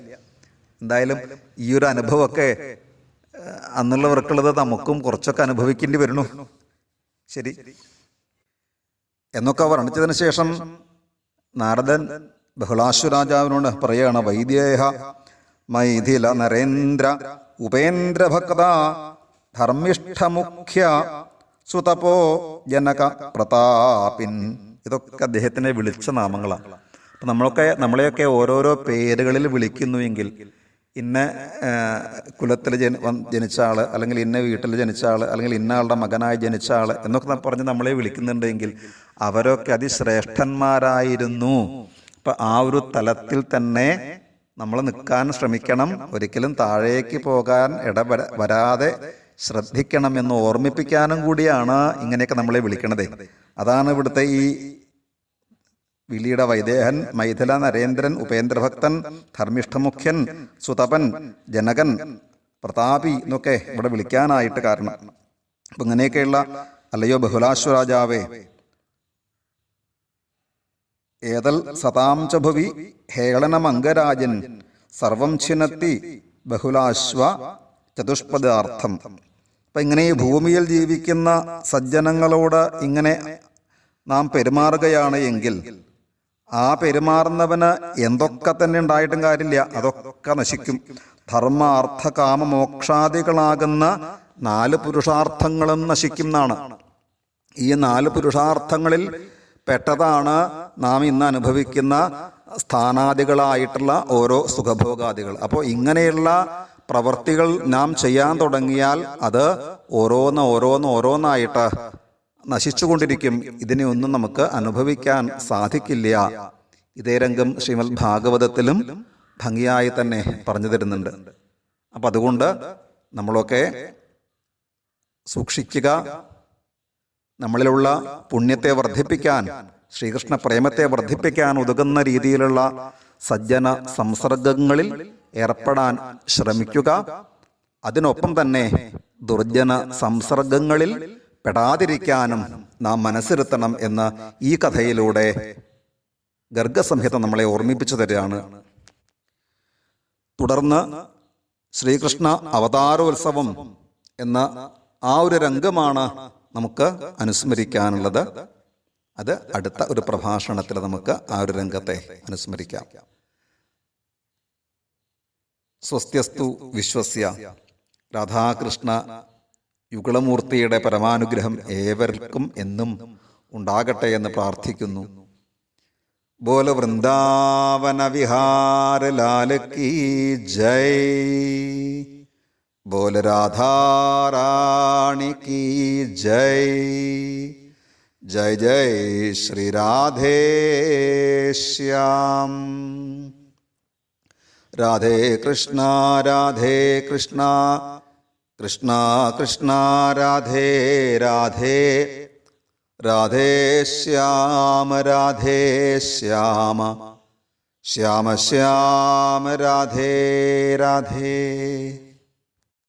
എന്തായാലും ഈ ഒരു അനുഭവമൊക്കെ അന്നുള്ളവർക്കുള്ളത് നമുക്കും കുറച്ചൊക്കെ അനുഭവിക്കേണ്ടി വരുന്നു. ശരി എന്നൊക്കെ വർണ്ണിച്ചതിന് ശേഷം നാരദൻ ബഹുളാശ്വ രാജാവിനോട് പറയുകയാണ്, വൈദേഹ മൈഥില നരേന്ദ്ര ഉപേന്ദ്രഭക്ത ധർമ്മിഷ്ഠമുഖ്യ സുതപോ ജനക പ്രതാപിൻ. ഇതൊക്കെ അദ്ദേഹത്തിനെ വിളിച്ച നാമങ്ങളാണ്. അപ്പം നമ്മളെയൊക്കെ ഓരോരോ പേരുകളിൽ വിളിക്കുന്നുവെങ്കിൽ, ഇന്ന കുലത്തിൽ ജനിച്ച ആള്, അല്ലെങ്കിൽ ഇന്ന വീട്ടിൽ ജനിച്ച ആള്, അല്ലെങ്കിൽ ഇന്ന ആളുടെ മകനായി ജനിച്ച ആള് എന്നൊക്കെ പറഞ്ഞ് നമ്മളെ വിളിക്കുന്നുണ്ടെങ്കിൽ അവരൊക്കെ അതിശ്രേഷ്ഠന്മാരായിരുന്നു. അപ്പം ആ ഒരു തലത്തിൽ തന്നെ നമ്മൾ നിൽക്കാൻ ശ്രമിക്കണം. ഒരിക്കലും താഴേക്ക് പോകാൻ വരാതെ ശ്രദ്ധിക്കണം എന്ന് ഓർമ്മിപ്പിക്കാനും കൂടിയാണ് ഇങ്ങനെയൊക്കെ നമ്മളെ വിളിക്കണത്. അതാണ് ഇവിടുത്തെ ഈ വിളിയുടെ വൈദേഹൻ, മൈഥില നരേന്ദ്രൻ, ഉപേന്ദ്രഭക്തൻ, ധർമ്മിഷ്ഠമുഖ്യൻ, സുതപൻ, ജനകൻ, പ്രതാപി എന്നൊക്കെ ഇവിടെ വിളിക്കാനായിട്ട് കാരണം. അപ്പം ഇങ്ങനെയൊക്കെയുള്ള അല്ലയോ ബഹുലാശ്വ രാജാവേ, ഏതൽ സതാംച ഭുവി ഹേളനമംഗരാജൻ സർവം ഛിനത്തി ബഹുലാശ്വ ചതുഷ്പദാർത്ഥം. അപ്പം ഇങ്ങനെ ഈ ഭൂമിയിൽ ജീവിക്കുന്ന സജ്ജനങ്ങളോട് ഇങ്ങനെ നാം പെരുമാറുകയാണ് എങ്കിൽ ആ പെരുമാറുന്നവന് എന്തൊക്കെ തന്നെ ഉണ്ടായിട്ടും കാര്യമില്ല, അതൊക്കെ നശിക്കും. ധർമ്മ അർത്ഥ കാമ മോക്ഷാദികളാകുന്ന 4 പുരുഷാർത്ഥങ്ങളും നശിക്കും എന്നാണ്. ഈ 4 പുരുഷാർത്ഥങ്ങളിൽ പെട്ടതാണ് നാം ഇന്ന് അനുഭവിക്കുന്ന സ്ഥാനാദികളായിട്ടുള്ള ഓരോ സുഖഭോഗാദികൾ. അപ്പോൾ ഇങ്ങനെയുള്ള പ്രവർത്തികൾ നാം ചെയ്യാൻ തുടങ്ങിയാൽ അത് ഓരോന്നായിട്ട് നശിച്ചുകൊണ്ടിരിക്കും. ഇതിനെ ഒന്നും നമുക്ക് അനുഭവിക്കാൻ സാധിക്കില്ല. ഇതേ രംഗം ശ്രീമദ് ഭാഗവതത്തിലും ഭംഗിയായി തന്നെ പറഞ്ഞു തരുന്നുണ്ട്. അപ്പം അതുകൊണ്ട് നമ്മളൊക്കെ സൂക്ഷിക്കുക. നമ്മളിലുള്ള പുണ്യത്തെ വർദ്ധിപ്പിക്കാൻ, ശ്രീകൃഷ്ണ പ്രേമത്തെ വർദ്ധിപ്പിക്കാൻ ഉതകുന്ന രീതിയിലുള്ള സജ്ജന സംസർഗങ്ങളിൽ ഏർപ്പെടാൻ ശ്രമിക്കുക. അതിനൊപ്പം തന്നെ ദുർജന സംസർഗങ്ങളിൽ പെടാതിരിക്കാനും നാം മനസ്സിരുത്തണം എന്ന് ഈ കഥയിലൂടെ ഗർഗസംഹിത നമ്മളെ ഓർമ്മിപ്പിച്ചു തരികയാണ്. തുടർന്ന് ശ്രീകൃഷ്ണ അവതാരോത്സവം എന്ന ആ ഒരു രംഗമാണ് നമുക്ക് അനുസ്മരിക്കാനുള്ളത്. അത് അടുത്ത ഒരു പ്രഭാഷണത്തിൽ നമുക്ക് ആ ഒരു രംഗത്തെ അനുസ്മരിക്കാം. സ്വസ്ത്യസ്തു വിശ്വസ്യ. രാധാകൃഷ്ണ യുഗളമൂർത്തിയുടെ പരമാനുഗ്രഹം ഏവർക്കും എന്നും ഉണ്ടാകട്ടെ എന്ന് പ്രാർത്ഥിക്കുന്നു. ബോല വൃന്ദാവന വിഹാര ലാൽ കീ ജയ്. ബോല രാധാറാണി കീ ജയ്. ജയ് ജയ് ശ്രീ രാധേശ്യാം. രാധേ കൃഷ്ണ രാധേ കൃഷ്ണ കൃഷ്ണ കൃഷ്ണ രാധേ രാധേ. രാധേ ശ്യാമ രാധേ ശ്യാമ ശ്യാമ ശ്യാമ രാധേ രാധേ.